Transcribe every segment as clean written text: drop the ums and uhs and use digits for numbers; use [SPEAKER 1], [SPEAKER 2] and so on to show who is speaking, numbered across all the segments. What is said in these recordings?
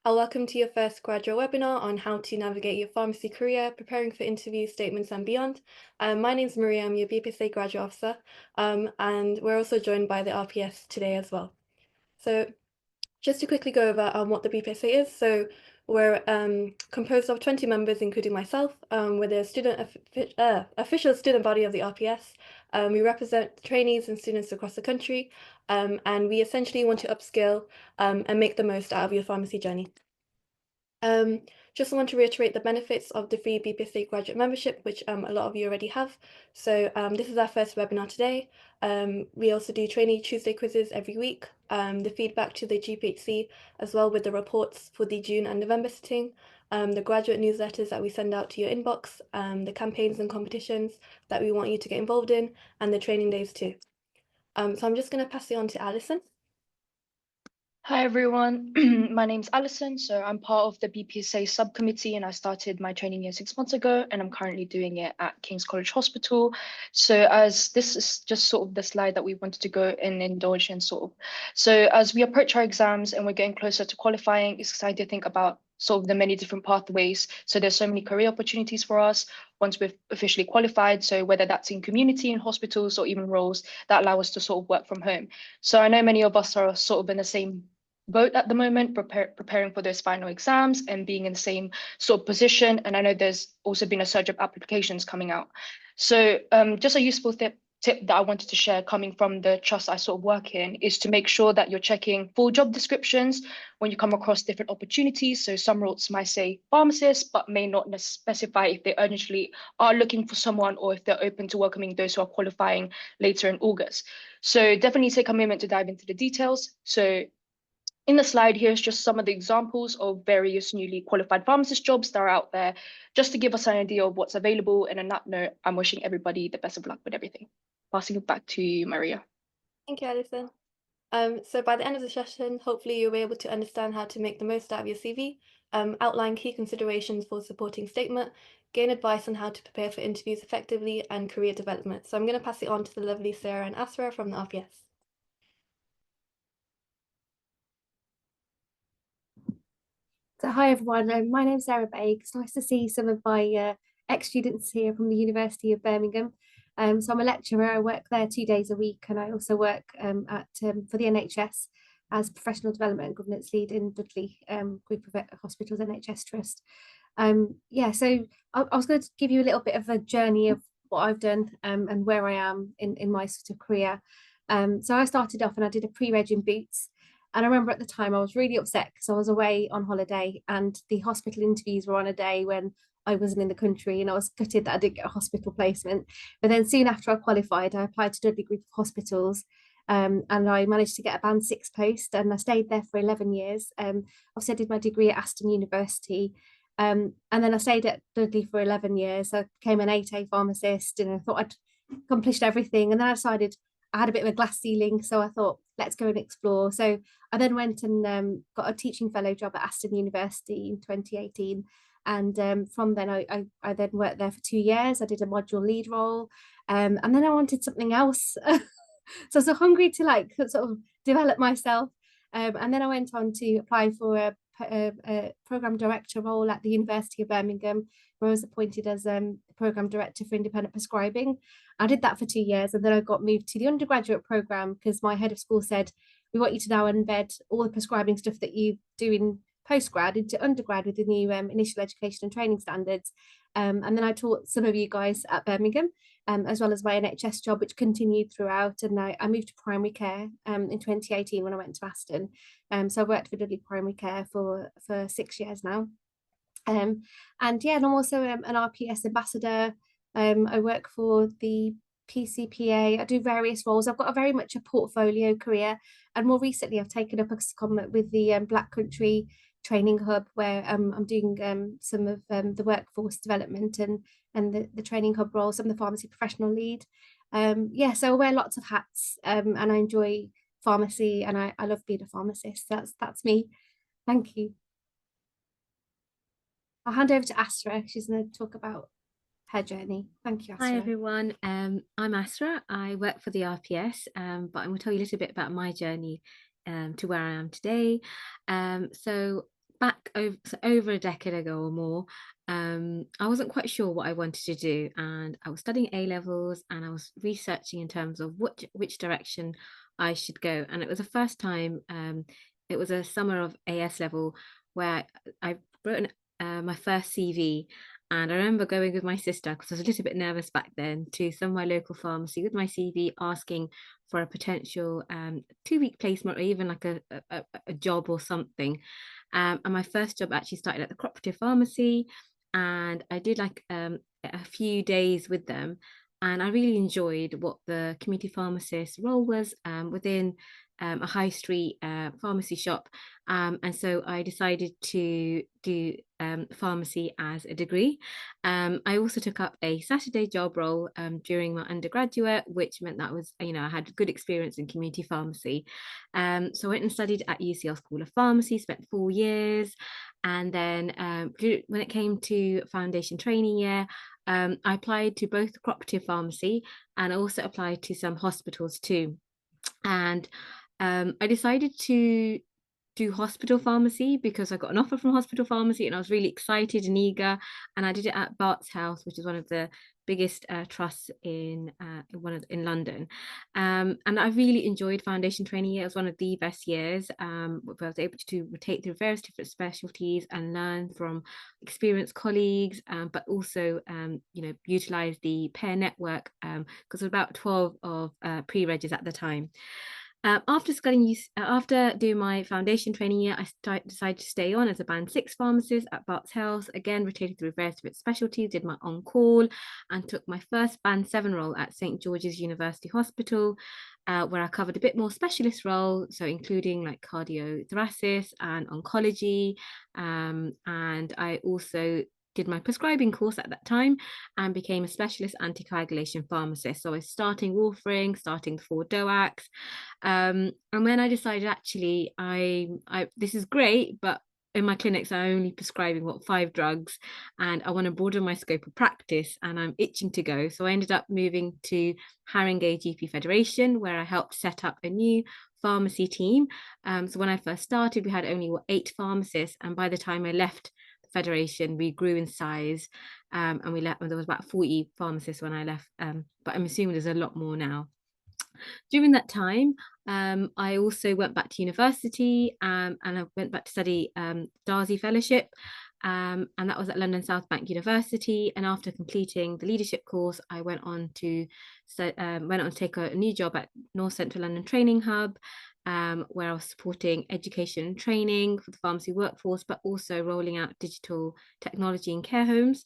[SPEAKER 1] Welcome to your first graduate webinar on how to navigate your pharmacy career, preparing for interviews, statements, and beyond. My name is Maria, I'm your BPSA graduate officer, and we're also joined by the RPS today as well. So just to quickly go over what the BPSA is. So we're composed of 20 members, including myself. We're the official student body of the RPS. We represent trainees and students across the country, and we essentially want to upskill and make the most out of your pharmacy journey. Just want to reiterate the benefits of the free BPSA graduate membership, which a lot of you already have. So this is our first webinar today. We also do trainee Tuesday quizzes every week, the feedback to the GPHC, as well with the reports for the June and November sitting, the graduate newsletters that we send out to your inbox, the campaigns and competitions that we want you to get involved in, and the training days too. So I'm just going to pass it on to Alison.
[SPEAKER 2] Hi everyone, my name's Alison. So I'm part of the BPSA subcommittee and I started my training year 6 months ago and I'm currently doing it at King's College Hospital. So as this is just sort of the slide that we wanted to go and indulge in sort of. So as we approach our exams and we're getting closer to qualifying, it's exciting to think about sort of the many different pathways. So there's so many career opportunities for us once we've officially qualified. So whether that's in community, in hospitals, or even roles that allow us to sort of work from home. So I know many of us are sort of in the same boat at the moment, preparing for those final exams and being in the same sort of position. And I know there's also been a surge of applications coming out. So just a useful tip that I wanted to share coming from the trust I sort of work in is to make sure that you're checking full job descriptions when you come across different opportunities. So some roles might say pharmacist, but may not specify if they urgently are looking for someone or if they're open to welcoming those who are qualifying later in August. So definitely take a moment to dive into the details. So in the slide, here's just some of the examples of various newly qualified pharmacist jobs that are out there, just to give us an idea of what's available. And on that note, I'm wishing everybody the best of luck with everything. Passing it back to you, Maria.
[SPEAKER 1] Thank you, Alison. So by the end of the session, hopefully you'll be able to understand how to make the most out of your CV, outline key considerations for supporting statement, gain advice on how to prepare for interviews effectively, and career development. So I'm going to pass it on to the lovely Sarah and Asra from the RPS.
[SPEAKER 3] So hi everyone, my name's Sarah Baig. It's nice to see some of my ex-students here from the University of Birmingham. So I'm a lecturer, I work there 2 days a week and I also work for the NHS as Professional Development and Governance Lead in Dudley Group of Hospitals NHS Trust. So I was going to give you a little bit of a journey of what I've done and where I am in my sort of career. So I started off and I did a pre-reg in Boots. And I remember at the time I was really upset because I was away on holiday and the hospital interviews were on a day when I wasn't in the country and I was gutted that I didn't get a hospital placement. But then soon after I qualified, I applied to Dudley Group of Hospitals and I managed to get a band 6 post and I stayed there for 11 years. Obviously I did my degree at Aston University and then I stayed at Dudley for 11 years. I became an 8A pharmacist and I thought I'd accomplished everything. And then I decided I had a bit of a glass ceiling. So I thought, let's go and explore. So I then went and got a teaching fellow job at Aston University in 2018. And from then I then worked there for 2 years. I did a module lead role. And then I wanted something else. So I was so hungry to like sort of develop myself. And then I went on to apply for a program director role at the University of Birmingham, where I was appointed as program director for independent prescribing. I did that for 2 years and then I got moved to the undergraduate program because my head of school said, we want you to now embed all the prescribing stuff that you do in postgrad into undergrad with the new initial education and training standards. And then I taught some of you guys at Birmingham, as well as my NHS job, which continued throughout. And I moved to primary care in 2018 when I went to Aston. So I worked for Dudley Primary Care for 6 years now. And I'm also an RPS ambassador. I work for the PCPA. I do various roles. I've got a very much a portfolio career, and more recently, I've taken up a secondment with the Black Country Training Hub, where I'm doing some of the workforce development and the training hub roles. I'm the pharmacy professional lead. So I wear lots of hats, and I enjoy pharmacy, and I love being a pharmacist. That's me. Thank you. I'll hand over to Asra. She's going to talk about her journey. Thank you, Asra.
[SPEAKER 4] Hi, everyone. I'm Asra. I work for the RPS, but I'm going to tell you a little bit about my journey to where I am today. So over a decade ago or more, I wasn't quite sure what I wanted to do, and I was studying A levels, and I was researching in terms of which direction I should go. And it was the first time, it was a summer of AS level where I wrote my first CV. And I remember going with my sister, because I was a little bit nervous back then, to some of my local pharmacy with my CV, asking for a potential 2-week placement, or even like a job or something. And my first job actually started at the cooperative pharmacy, and I did like a few days with them. And I really enjoyed what the community pharmacist role was within a high street pharmacy shop. And so I decided to do pharmacy as a degree. I also took up a Saturday job role during my undergraduate, which meant that I had good experience in community pharmacy. So I went and studied at UCL School of Pharmacy, spent 4 years. And then when it came to foundation training year, I applied to both cooperative pharmacy, and I also applied to some hospitals too. And I decided to do hospital pharmacy because I got an offer from hospital pharmacy, and I was really excited and eager. And I did it at Barts Health, which is one of the biggest trusts in London. And I really enjoyed foundation training year. It was one of the best years. Where I was able to rotate through various different specialties and learn from experienced colleagues, but also utilize the pair network, because there were about 12 of pre-regs at the time. After doing my foundation training year, I decided to stay on as a band 6 pharmacist at Barts Health. Again, rotated through various specialties, did my on-call, and took my first band 7 role at St George's University Hospital, where I covered a bit more specialist role, so including like cardiothoracic and oncology. And I also did my prescribing course at that time and became a specialist anticoagulation pharmacist. So I was starting warfarin, starting the 4 DOACs. And when I decided, actually, I this is great, but in my clinics, I'm only prescribing 5 drugs, and I want to broaden my scope of practice, and I'm itching to go. So I ended up moving to Haringey GP Federation, where I helped set up a new pharmacy team. So when I first started, we had only 8 pharmacists, and by the time I left Federation, we grew in size, and there was about 40 pharmacists when I left, but I'm assuming there's a lot more now. During that time, I also went back to university, and I went back to study Darzi Fellowship, and that was at London South Bank University. And after completing the leadership course, I went on to take a new job at North Central London Training Hub, where I was supporting education and training for the pharmacy workforce, but also rolling out digital technology in care homes.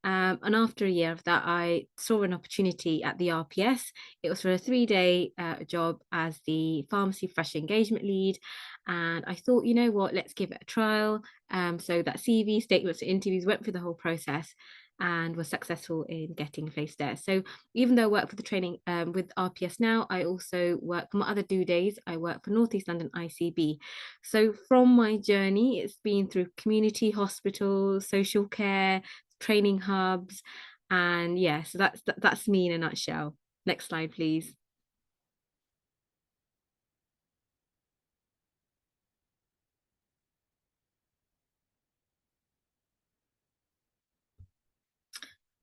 [SPEAKER 4] And after a year of that, I saw an opportunity at the RPS. It was for a 3-day job as the pharmacy fresh engagement lead. And I thought, you know what, let's give it a trial. So that CV, statements, interviews, went through the whole process and was successful in getting a place there. So even though I work for the training with RPS now, I also work for my other 2 days. I work for North East London ICB. So from my journey, it's been through community hospitals, social care, training hubs, and yeah, so that's me in a nutshell. Next slide, please.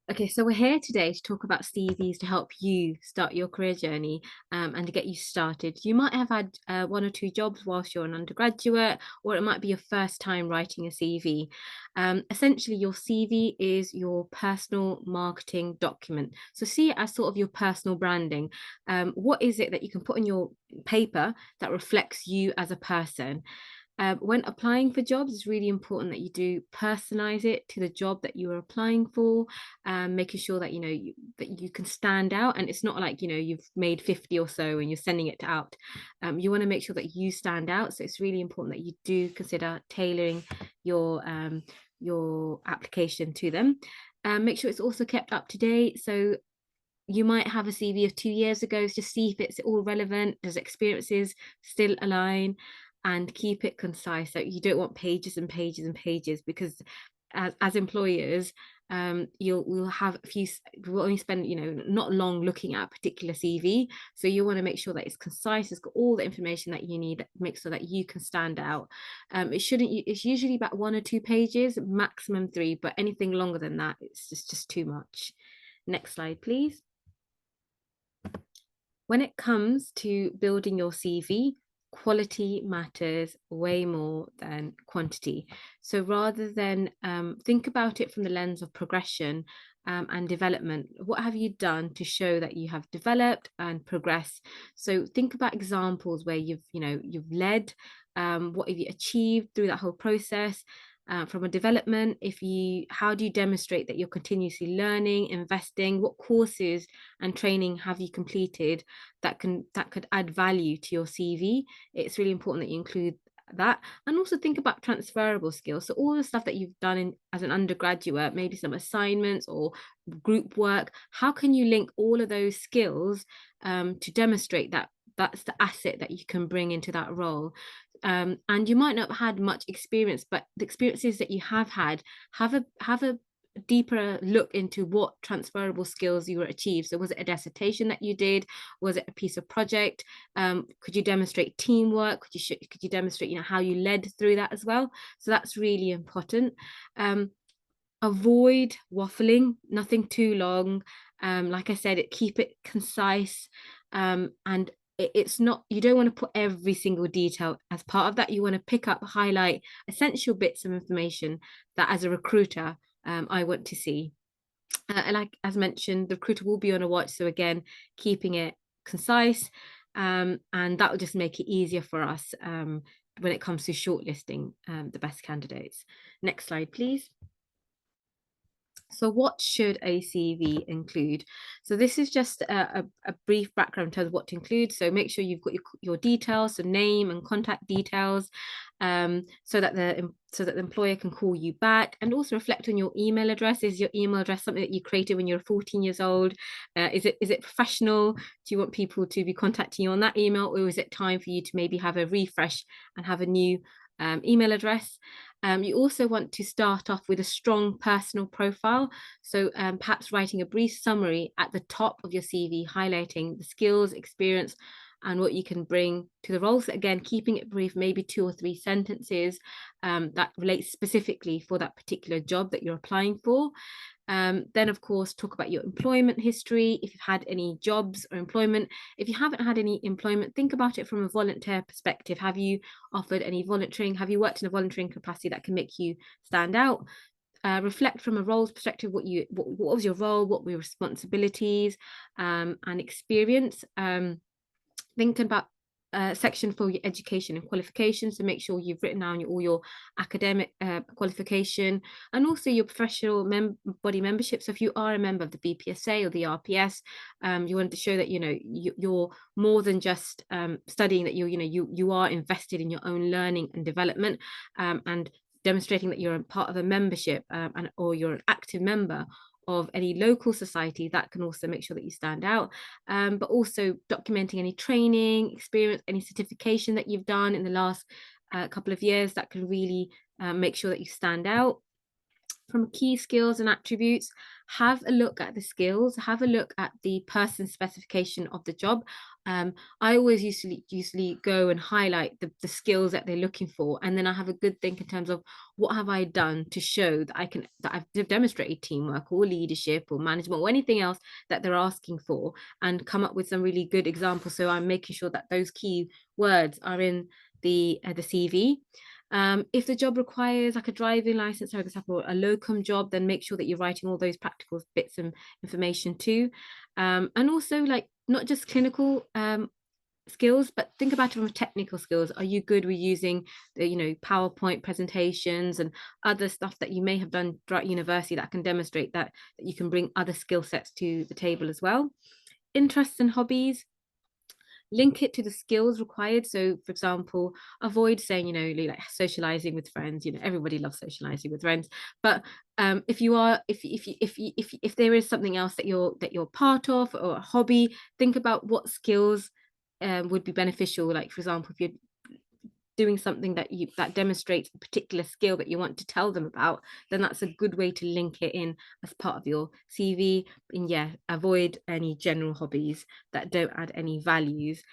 [SPEAKER 4] Okay, so we're here today to talk about CVs to help you start your career journey, and to get you started. You might have had 1 or 2 jobs whilst you're an undergraduate, or it might be your first time writing a CV. Essentially, your CV is your personal marketing document. So see it as sort of your personal branding. What is it that you can put on your paper that reflects you as a person? When applying for jobs, it's really important that you do personalize it to the job that you are applying for, making sure that that you can stand out, and it's not like you've made 50 or so and you're sending it out. You want to make sure that you stand out, so it's really important that you do consider tailoring your application to them. Make sure it's also kept up to date. So you might have a CV of 2 years ago, to see if it's all relevant, does experiences still align, and keep it concise. So you don't want pages and pages and pages, because as employers, we'll only spend, you know, not long looking at a particular CV. So you want to make sure that it's concise, it's got all the information that you need, that makes sure that you can stand out. It's usually about 1 or 2 pages, maximum 3, but anything longer than that, it's just too much. Next slide, please. When it comes to building your CV, quality matters way more than quantity. So rather than think about it from the lens of progression and development, what have you done to show that you have developed and progressed? So think about examples where you've led, what have you achieved through that whole process. From a development, how do you demonstrate that you're continuously learning, investing? What courses and training have you completed that could add value to your CV? It's really important that you include that. And also think about transferable skills. So all the stuff that you've done as an undergraduate, maybe some assignments or group work, how can you link all of those skills to demonstrate that that's the asset that you can bring into that role? And you might not have had much experience, but the experiences that you have had, have a deeper look into what transferable skills you were achieved. So was it a dissertation that you did? Was it a piece of project? Could you demonstrate teamwork? Could you demonstrate, you know, how you led through that as well? So that's really important. Avoid waffling, nothing too long. Like I said, keep it concise, and it's not, you don't want to put every single detail as part of that. You want to highlight essential bits of information that as a recruiter I want to see. And like as mentioned, the recruiter will be on a watch. So again, keeping it concise, and that will just make it easier for us when it comes to shortlisting the best candidates. Next slide, please. So what should a CV include? So this is just a brief background in terms of what to include. So make sure you've got your details, so name and contact details, so that the employer can call you back, and also reflect on your email address. Is your email address something that you created when you're 14 years old? Is it professional? Do you want people to be contacting you on that email, or is it time for you to maybe have a refresh and have a new email address? You also want to start off with a strong personal profile. So perhaps writing a brief summary at the top of your CV, highlighting the skills, experience, and what you can bring to the roles. Again, keeping it brief, maybe 2 or 3 sentences that relate specifically for that particular job that you're applying for. Then, of course, talk about your employment history, if you've had any jobs or employment. If you haven't had any employment, think about it from a volunteer perspective. Have you offered any volunteering? Have you worked in a volunteering capacity that can make you stand out? Reflect from a roles perspective, what was your role, what were your responsibilities and experience. Thinking about section for your education and qualifications, to make sure you've written down all your academic qualification, and also your professional body membership. So if you are a member of the BPSA or the RPS, you want to show that you're more than just studying, that you are invested in your own learning and development, and demonstrating that you're a part of a membership or you're an active member of any local society. That can also make sure that you stand out, but also documenting any training experience, any certification that you've done in the last couple of years, that can really make sure that you stand out. From key skills and attributes, have a look at the skills, have a look at the person specification of the job. I always usually go and highlight the skills that they're looking for, and then I have a good think in terms of what have I done to show that I've demonstrated teamwork or leadership or management or anything else that they're asking for, and come up with some really good examples. So I'm making sure that those key words are in the CV. If the job requires like a driving license, for example, a locum job, then make sure that you're writing all those practical bits of information too. And also, like, not just clinical skills, but think about it from technical skills. Are you good with using the PowerPoint presentations and other stuff that you may have done throughout university that can demonstrate that you can bring other skill sets to the table as well. Interests and hobbies, link it to the skills required. So for example, avoid saying like socializing with friends. Everybody loves socializing with friends, but if there is something else that you're part of, or a hobby, think about what skills would be beneficial. Like, for example, if you're doing something that demonstrates a particular skill that you want to tell them about, then that's a good way to link it in as part of your CV. And yeah, avoid any general hobbies that don't add any values.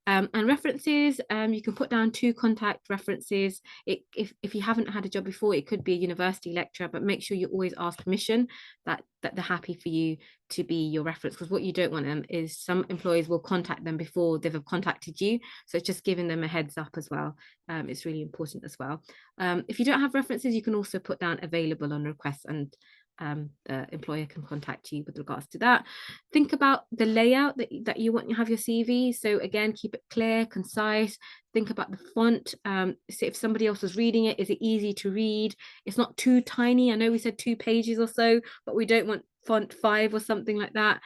[SPEAKER 4] And references, you can put down 2 contact references. If you haven't had a job before, it could be a university lecturer, but make sure you always ask permission that they're happy for you to be your reference, because what you don't want them is some employees will contact them before they've contacted you. So it's just giving them a heads up as well. It's really important as well. If you don't have references, you can also put down available on request, and the employer can contact you with regards to that. Think about the layout that you want to have your CV. So again, keep it clear, concise. Think about the font. So if somebody else was reading it, is it easy to read? It's not too tiny. I know we said 2 pages or so, but we don't want font 5 or something like that.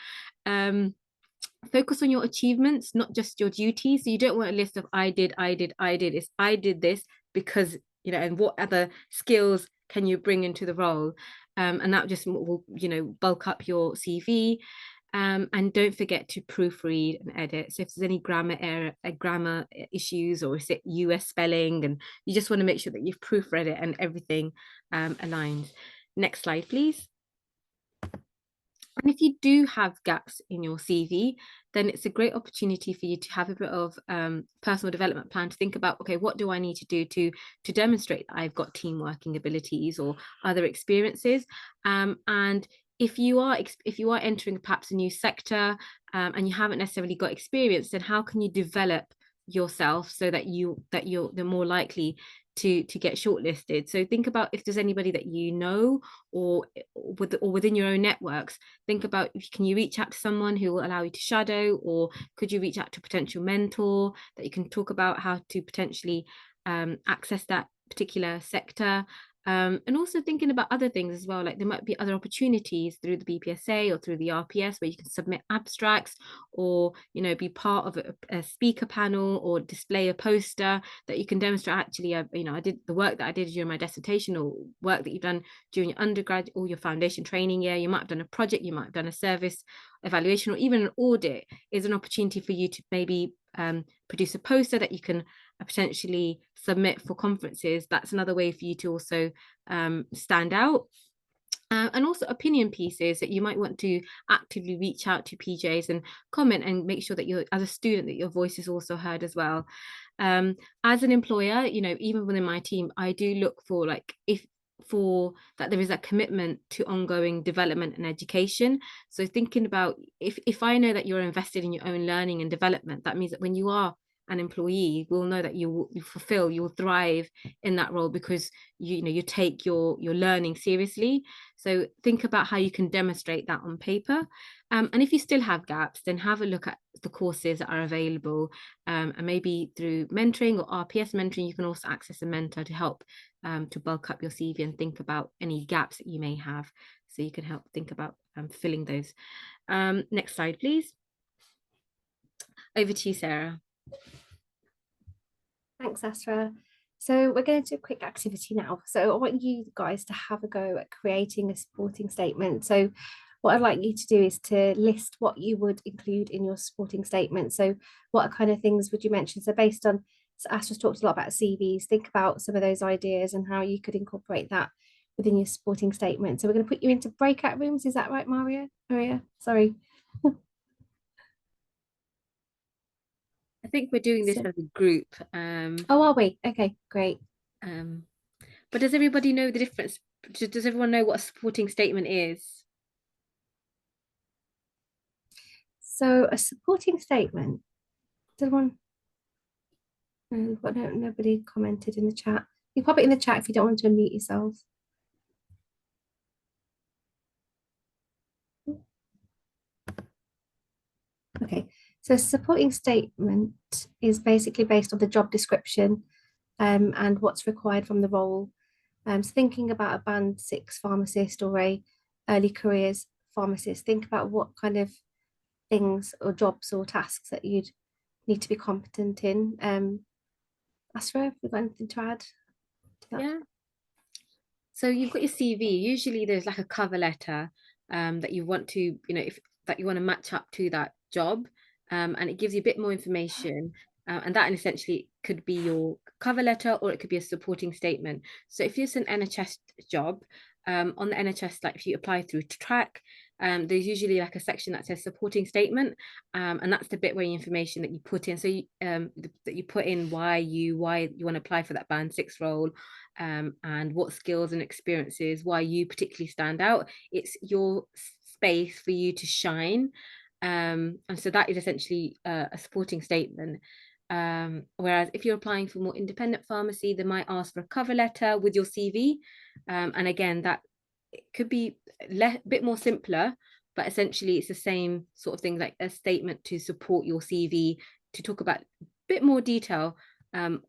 [SPEAKER 4] Focus on your achievements, not just your duties. So you don't want a list of I did. It's I did this because, and what other skills can you bring into the role? And that just will, bulk up your CV. And don't forget to proofread and edit. So if there's any grammar issues, or is it US spelling, and you just want to make sure that you've proofread it and everything aligns. Next slide, please. And if you do have gaps in your CV, then it's a great opportunity for you to have a bit of personal development plan, to think about, okay, what do I need to do to demonstrate that I've got team working abilities or other experiences? And if you are entering perhaps a new sector and you haven't necessarily got experience, then how can you develop yourself so that they're more likely to get shortlisted? So think about if there's anybody that or within your own networks. Think about, can you reach out to someone who will allow you to shadow, or could you reach out to a potential mentor that you can talk about how to potentially access that particular sector? And also thinking about other things as well, like there might be other opportunities through the BPSA or through the RPS where you can submit abstracts, or be part of a speaker panel, or display a poster that you can demonstrate, actually, I did the work that I did during my dissertation, or work that you've done during your undergrad or your foundation training year. You might have done a project, you might have done a service evaluation, or even an audit is an opportunity for you to maybe produce a poster that you can potentially submit for conferences. That's another way for you to also stand out. And also opinion pieces that you might want to actively reach out to PJs and comment, and make sure that as a student, that your voice is also heard as well. As an employer, even within my team, I do look for that there is a commitment to ongoing development and education. So thinking about, if I know that you're invested in your own learning and development, that means that when you are an employee, will know that you will thrive in that role, because you take your learning seriously. So think about how you can demonstrate that on paper. And if you still have gaps, then have a look at the courses that are available, and maybe through mentoring or RPS mentoring, you can also access a mentor to help to bulk up your CV and think about any gaps that you may have, so you can help think about filling those. Next slide, please. Over to you, Sarah.
[SPEAKER 3] Thanks, Asra. So we're going to do a quick activity now. So I want you guys to have a go at creating a supporting statement. So what I'd like you to do is to list what you would include in your supporting statement. So what kind of things would you mention? So based on, so Astra's talked a lot about CVs, think about some of those ideas and how you could incorporate that within your supporting statement. So we're going to put you into breakout rooms. Is that right, Maria? Sorry.
[SPEAKER 4] I think we're doing this as a group.
[SPEAKER 3] Oh, are we? Okay, great.
[SPEAKER 4] But does everybody know the difference? Does everyone know what a supporting statement is?
[SPEAKER 3] So a supporting statement, did one? No, nobody commented in the chat. You pop it in the chat if you don't want to unmute yourselves. Okay, so supporting statement is basically based on the job description and what's required from the role. So thinking about a band 6 pharmacist or a early careers pharmacist, think about what kind of things or jobs or tasks that you'd need to be competent in. Asra, have you got anything to add to that?
[SPEAKER 4] Yeah. So you've got your CV. Usually there's like a cover letter that you want to, that you want to match up to that job. And it gives you a bit more information. And that essentially could be your cover letter, or it could be a supporting statement. So if it's an NHS job, on the NHS, like if you apply through Track, there's usually like a section that says supporting statement, and that's the bit where information that you put in. So that you put in why you want to apply for that band 6 role, and what skills and experiences, why you particularly stand out. It's your space for you to shine, and so that is essentially a supporting statement. Whereas if you're applying for more independent pharmacy, they might ask for a cover letter with your CV, and again, that it could be a bit more simpler, but essentially it's the same sort of thing, like a statement to support your CV, to talk about a bit more detail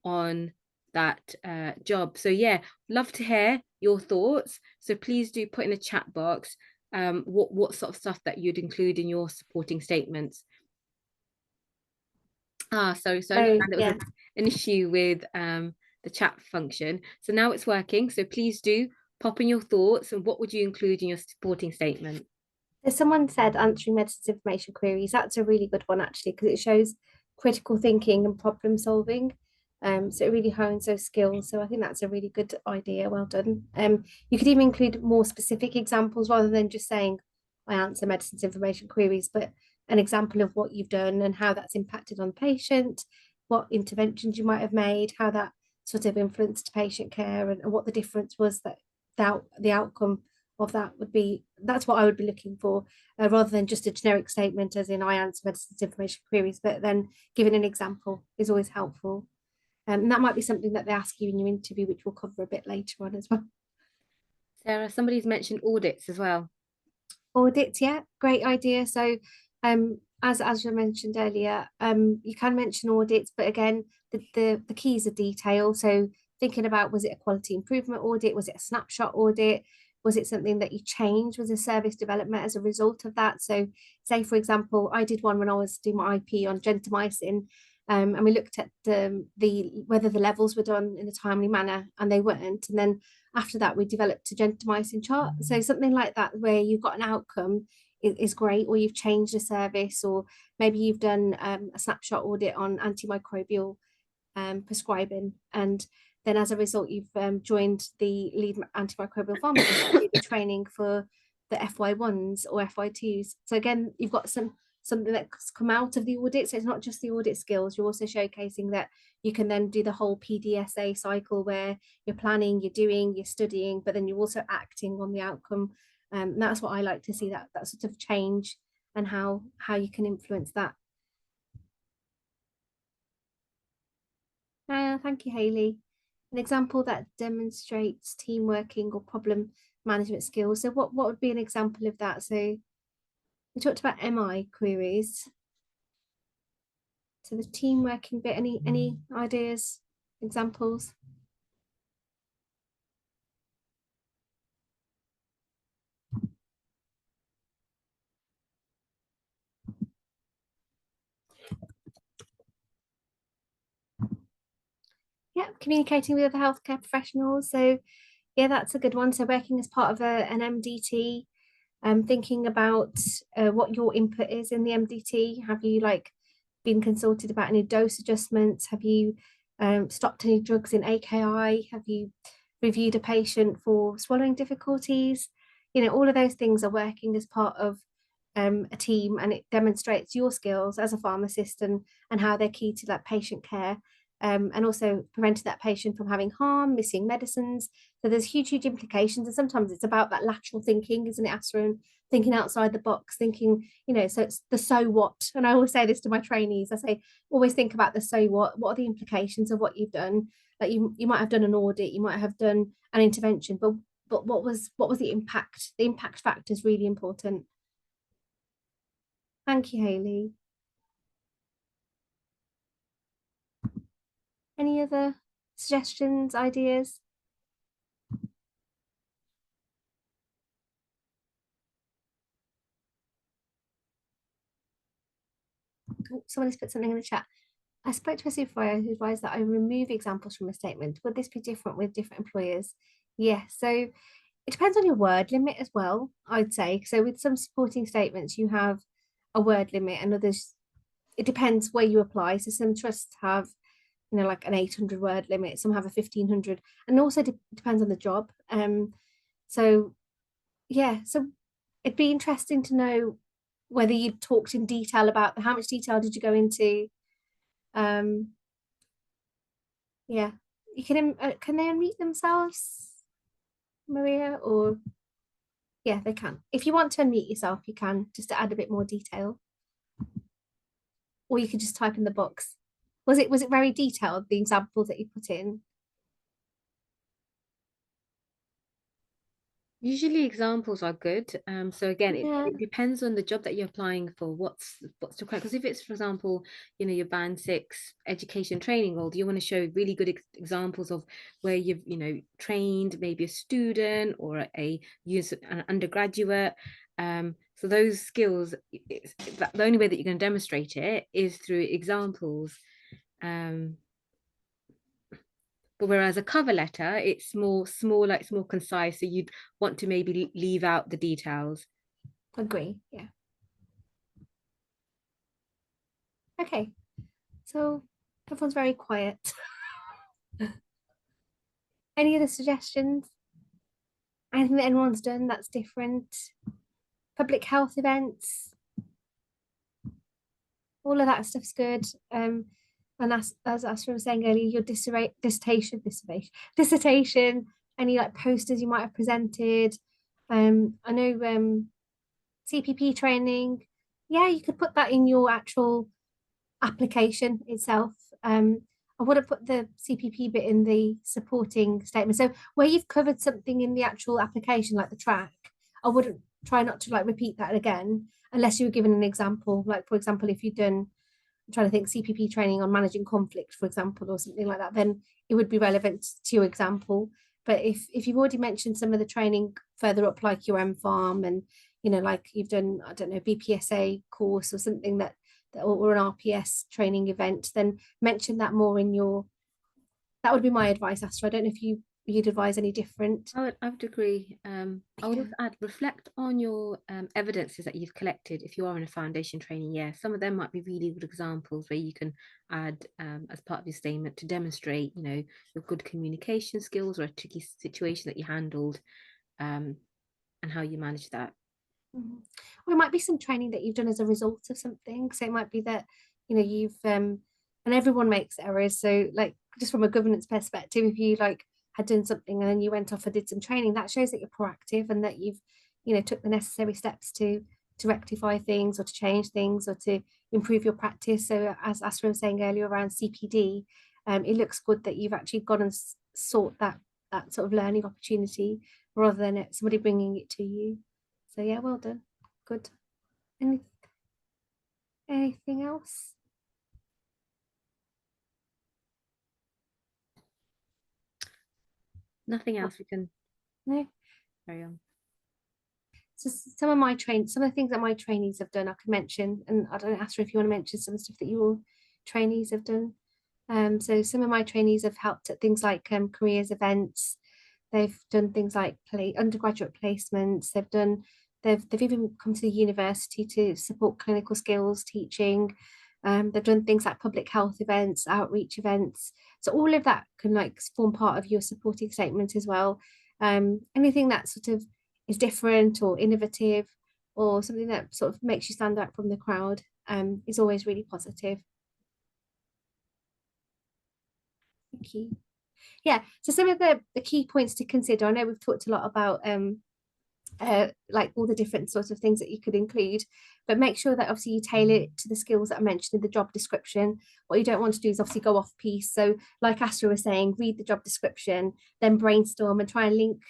[SPEAKER 4] on that job. So yeah, love to hear your thoughts. So please do put in the chat box what sort of stuff that you'd include in your supporting statements. Sorry, there was an issue with the chat function. So now it's working. So please do pop in your thoughts, and what would you include in your supporting statement?
[SPEAKER 3] As someone said, answering medicines information queries, that's a really good one actually, because it shows critical thinking and problem solving. So it really hones those skills. So I think that's a really good idea. Well done. You could even include more specific examples rather than just saying, I answer medicines information queries, but an example of what you've done and how that's impacted on the patient, what interventions you might have made, how that sort of influenced patient care, and what the difference was, that the outcome of that would be. That's what I would be looking for, rather than just a generic statement as in I answer medicines information queries, but then giving an example is always helpful. And that might be something that they ask you in your interview, which we'll cover a bit later on as well.
[SPEAKER 4] Sarah, somebody's mentioned audits as well.
[SPEAKER 3] Audits, yeah, great idea. So as you mentioned earlier, you can mention audits, but again, the keys are detail. So thinking about, was it a quality improvement audit? Was it a snapshot audit? Was it something that you changed? Was a service development as a result of that? So say, for example, I did one when I was doing my IP on gentamicin, and we looked at whether the levels were done in a timely manner, and they weren't. And then after that, we developed a gentamicin chart. So something like that, where you've got an outcome is great, or you've changed a service, or maybe you've done a snapshot audit on antimicrobial prescribing, and then as a result you've joined the lead antimicrobial pharmacist training for the FY1s or FY2s. So again, you've got something that's come out of the audit. So it's not just the audit skills, you're also showcasing that you can then do the whole PDSA cycle, where you're planning, you're doing, you're studying, but then you're also acting on the outcome. And that's what I like to see, that sort of change, and how you can influence that. Thank you, Hayley. An example that demonstrates team working or problem management skills. So what would be an example of that? So we talked about MI queries. So the team working bit, any ideas, examples? Yeah, communicating with other healthcare professionals. So yeah, that's a good one. So working as part of an MDT, thinking about what your input is in the MDT. Have you been consulted about any dose adjustments? Have you stopped any drugs in AKI? Have you reviewed a patient for swallowing difficulties? All of those things are working as part of a team, and it demonstrates your skills as a pharmacist and how they're key to that patient care. And also preventing that patient from having harm, missing medicines. So there's huge implications. And sometimes it's about that lateral thinking, isn't it, Asra? Thinking outside the box, thinking, so it's the so what. And I always say this to my trainees. I say, always think about the so what. What are the implications of what you've done? Like you might have done an audit, you might have done an intervention, but what was the impact? The impact factor is really important. Thank you, Hayley. Any other suggestions, ideas? Oh, someone has put something in the chat. I spoke to a supervisor who advised that I remove examples from a statement. Would this be different with different employers? Yes, so it depends on your word limit as well, I'd say. So with some supporting statements, you have a word limit, and others it depends where you apply. So some trusts have, you know, like an 800 word limit, some have a 1500, and also depends on the job. So yeah, so it'd be interesting to know whether you talked in detail about how much detail did you go into. Yeah, you can they unmute themselves, Maria? Or yeah, they can. If you want to unmute yourself, you can, just to add a bit more detail, or you could just type in the box. Was it very detailed, the examples that you put in?
[SPEAKER 4] Usually examples are good. So again,
[SPEAKER 3] Yeah.
[SPEAKER 4] it depends on the job that you're applying for. What's required? Because if it's, for example, you know, your band 6 education training role, you want to show really good examples of where you've, you know, trained maybe a student or an undergraduate. So those skills, the only way that you're going to demonstrate it is through examples. But whereas a cover letter, it's more concise. So you'd want to maybe leave out the details.
[SPEAKER 3] Agree. Yeah. Okay. So everyone's very quiet. Any other suggestions? Anything that anyone's done that's different? Public health events? All of that stuff's good. And as Asra was saying earlier, your dissertation, any like posters you might have presented. I know CPP training. Yeah, you could put that in your actual application itself. I would have put the CPP bit in the supporting statement. So where you've covered something in the actual application, like the track, I wouldn't try not to like repeat that again, unless you were given an example. Like, for example, if you've done, I'm trying to think, CPP training on managing conflict, for example, or something like that, then it would be relevant to your example. But if you've already mentioned some of the training further up, like your MFARM, and you know, like you've done, I don't know, BPSA course or something or an RPS training event, then mention that more in your, that would be my advice, Astra. I don't know if you'd advise any different.
[SPEAKER 4] I would agree. I would also add, reflect on your evidences that you've collected. If you are in a foundation training year, some of them might be really good examples where you can add as part of your statement to demonstrate, you know, your good communication skills or a tricky situation that you handled, and how you manage that.
[SPEAKER 3] Or it might be some training that you've done as a result of something. So it might be that, you know, you've and everyone makes errors. So like, just from a governance perspective, if you like had done something and then you went off and did some training, that shows that you're proactive and that you've, you know, took the necessary steps to rectify things or to change things or to improve your practice. So as Asra was saying earlier around CPD, it looks good that you've actually gone and sought that sort of learning opportunity rather than somebody bringing it to you. So yeah, well done. Good. Anything else?
[SPEAKER 4] Nothing else. We can
[SPEAKER 3] No.
[SPEAKER 4] carry on.
[SPEAKER 3] So some of the things that my trainees have done, I could mention, and I don't know, Astra, if you want to mention some stuff that your trainees have done. So some of my trainees have helped at things like careers events. They've done things like undergraduate placements. They've even come to the university to support clinical skills teaching. They've done things like public health events, outreach events. So all of that can like form part of your supporting statement as well. Anything that sort of is different or innovative or something that sort of makes you stand out from the crowd is always really positive. Thank you. Yeah, so some of the key points to consider, I know we've talked a lot about like all the different sorts of things that you could include, but make sure that obviously you tailor it to the skills that are mentioned in the job description. What you don't want to do is obviously go off piece. So like Astra was saying, read the job description, then brainstorm and try and link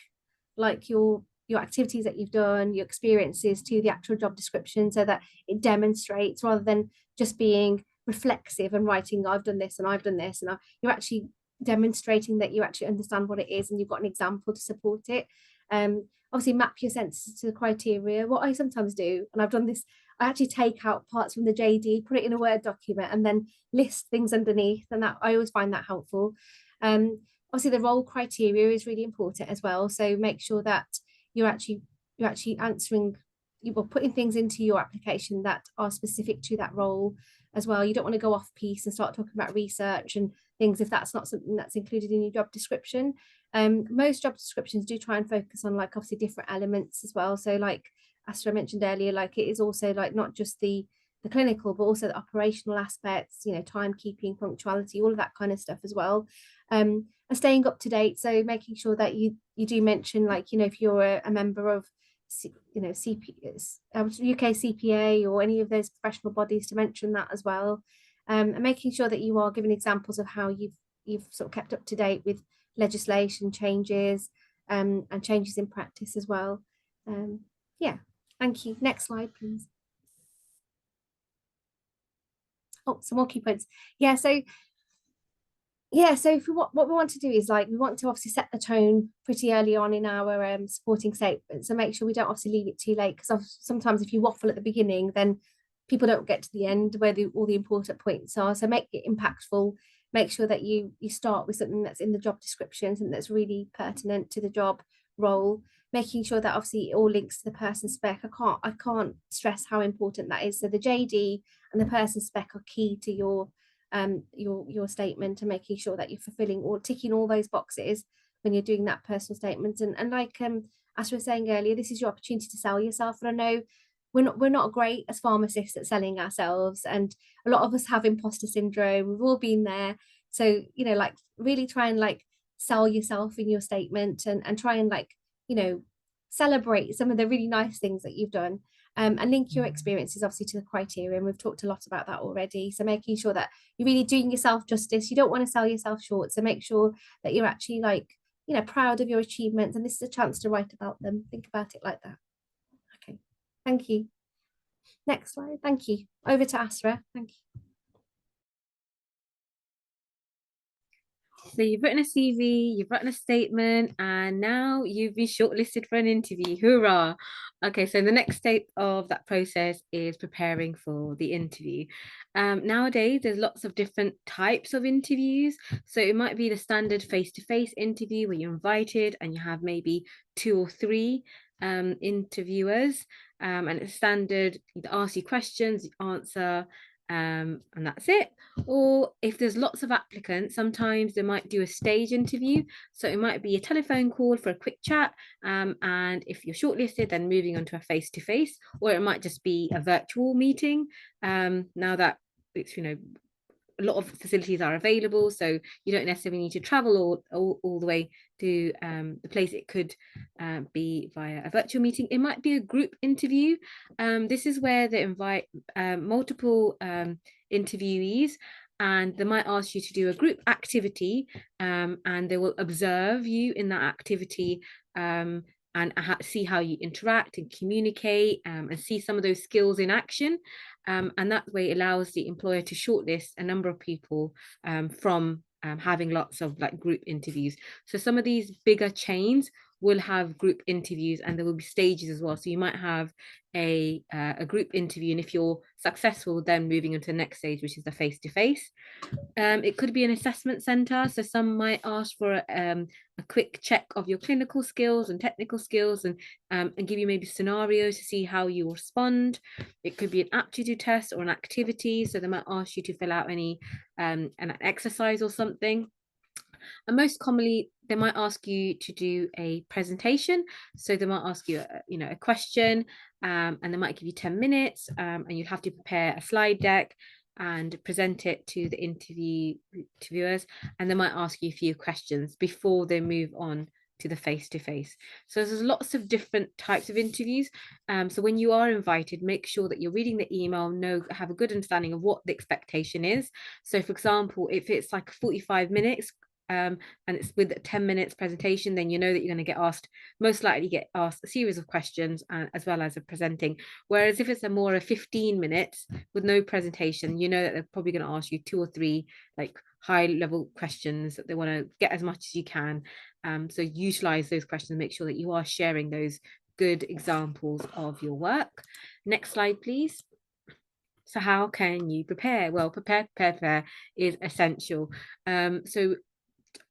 [SPEAKER 3] like your activities that you've done, your experiences to the actual job description so that it demonstrates rather than just being reflexive and writing, I've done this and I've done this, and you're actually demonstrating that you actually understand what it is and you've got an example to support it. Obviously map your sentences to the criteria. What I sometimes do, and I've done this, I actually take out parts from the JD, put it in a Word document and then list things underneath, and that I always find that helpful. Obviously the role criteria is really important as well, so make sure that you're actually answering, you're putting things into your application that are specific to that role. as well. You don't want to go off piece and start talking about research and things if that's not something that's included in your job description. Most job descriptions do try and focus on like obviously different elements as well. So like Asra mentioned earlier, like it is also like not just the clinical, but also the operational aspects, you know, timekeeping, punctuality, all of that kind of stuff as well. And staying up to date. So making sure that you do mention, like, you know, if you're a member of, you know, UK CPA or any of those professional bodies, to mention that as well. And making sure that you are giving examples of how you've sort of kept up to date with legislation changes and changes in practice as well. Yeah, thank you. Next slide, please. Oh, some more key points. Yeah, so if what we want to do is like, we want to obviously set the tone pretty early on in our supporting statement. So make sure we don't obviously leave it too late, because sometimes if you waffle at the beginning, then people don't get to the end where all the important points are. So make it impactful. Make sure that you start with something that's in the job description, something that's really pertinent to the job role, making sure that obviously it all links to the person spec. I can't stress how important that is. So the JD and the person spec are key to your statement, and making sure that you're fulfilling or ticking all those boxes when you're doing that personal statement. And like as we were saying earlier, this is your opportunity to sell yourself. And I know we're not great as pharmacists at selling ourselves, and a lot of us have imposter syndrome. We've all been there. So, you know, like really try and like sell yourself in your statement, and try and like, you know, celebrate some of the really nice things that you've done, and link your experiences obviously to the criteria. And we've talked a lot about that already. So making sure that you're really doing yourself justice. You don't want to sell yourself short. So make sure that you're actually like, you know, proud of your achievements, and this is a chance to write about them. Think about it like that. Okay, thank you. Next slide. Thank you. Over to Asra. Thank you.
[SPEAKER 4] So you've written a CV, you've written a statement, and now you've been shortlisted for an interview. Hoorah! Okay, so the next step of that process is preparing for the interview. Nowadays, there's lots of different types of interviews. So it might be the standard face-to-face interview where you're invited and you have maybe 2 or 3 interviewers, and it's standard. They ask you questions, you answer, and that's it. Or if there's lots of applicants, sometimes they might do a stage interview. So it might be a telephone call for a quick chat, and if you're shortlisted, then moving on to a face-to-face, or it might just be a virtual meeting. Now that it's, you know, a lot of facilities are available, so you don't necessarily need to travel all the way to the place. It could be via a virtual meeting. It might be a group interview. This is where they invite multiple interviewees, and they might ask you to do a group activity, and they will observe you in that activity, and see how you interact and communicate, and see some of those skills in action. And that way allows the employer to shortlist a number of people from having lots of like group interviews. So some of these bigger chains will have group interviews, and there will be stages as well. So you might have a group interview, and if you're successful, then moving into the next stage, which is the face-to-face. It could be an assessment center. So some might ask for a quick check of your clinical skills and technical skills, and give you maybe scenarios to see how you respond. It could be an aptitude test or an activity. So they might ask you to fill out an exercise or something. And most commonly, they might ask you to do a presentation. So they might ask you, a question, and they might give you 10 minutes, and you have to prepare a slide deck and present it to the interviewers. And they might ask you a few questions before they move on to the face-to-face. So there's lots of different types of interviews. So when you are invited, make sure that you're reading the email, have a good understanding of what the expectation is. So for example, if it's like 45 minutes, and it's with a 10 minutes presentation, then you know that you're going to most likely get asked a series of questions, as well as a presenting. Whereas if it's a more of 15 minutes with no presentation, you know that they're probably going to ask you 2 or 3 like high level questions that they want to get as much as you can. So utilize those questions and make sure that you are sharing those good examples of your work. Next slide, please. So how can you prepare? Well, prepare is essential. So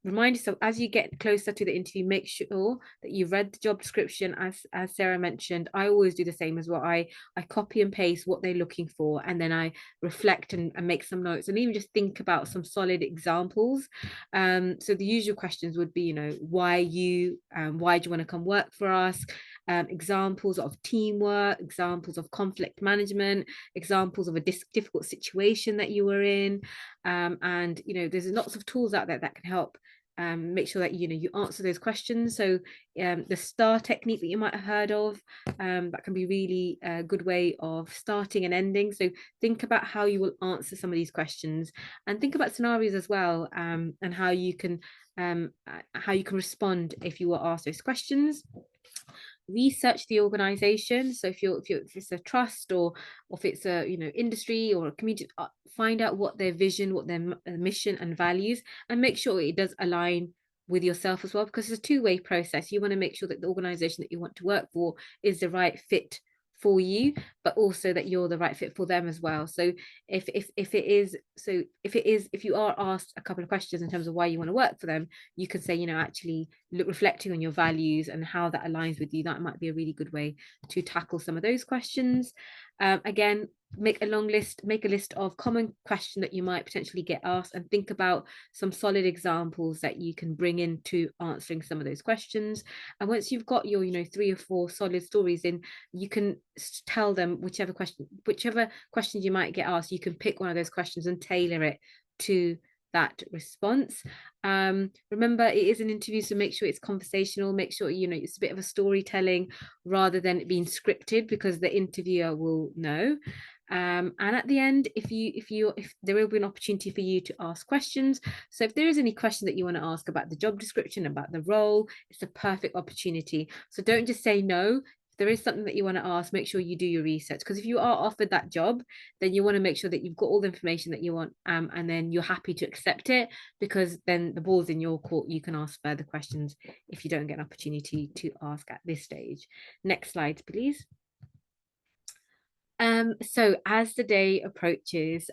[SPEAKER 4] remind yourself as you get closer to the interview, make sure that you've read the job description. As Sarah mentioned, I always do the same as well. I copy and paste what they're looking for, and then I reflect and make some notes, and even just think about some solid examples. So the usual questions would be, you know, why you, why do you want to come work for us? Examples of teamwork, examples of conflict management, examples of a difficult situation that you were in. And, you know, there's lots of tools out there that can help make sure that, you know, you answer those questions. So the STAR technique that you might have heard of, that can be really a good way of starting and ending. So think about how you will answer some of these questions, and think about scenarios as well, and how you can respond if you were asked those questions. Research the organization. So if it's a trust, or if it's a, you know, industry or a community, find out what their vision, what their mission and values, and make sure it does align with yourself as well, because it's a two-way process. You want to make sure that the organization that you want to work for is the right fit for you, but also that you're the right fit for them as well. So if you are asked a couple of questions in terms of why you want to work for them, you can say, you know, actually reflecting on your values and how that aligns with you, that might be a really good way to tackle some of those questions. Again, make a list of common questions that you might potentially get asked, and think about some solid examples that you can bring into answering some of those questions. And once you've got your, you know, 3 or 4 solid stories in, you can tell them whichever questions you might get asked, you can pick one of those questions and tailor it to that response. Remember, it is an interview, so make sure it's conversational, make sure, you know, it's a bit of a storytelling rather than it being scripted, because the interviewer will know. And at the end, if there will be an opportunity for you to ask questions. So if there is any question that you want to ask about the job description, about the role, it's a perfect opportunity. So don't just say no. If there is something that you want to ask, make sure you do your research, because if you are offered that job, then you want to make sure that you've got all the information that you want, and then you're happy to accept it, because then the ball's in your court. You can ask further questions if you don't get an opportunity to ask at this stage. Next slide, please. So as the day approaches,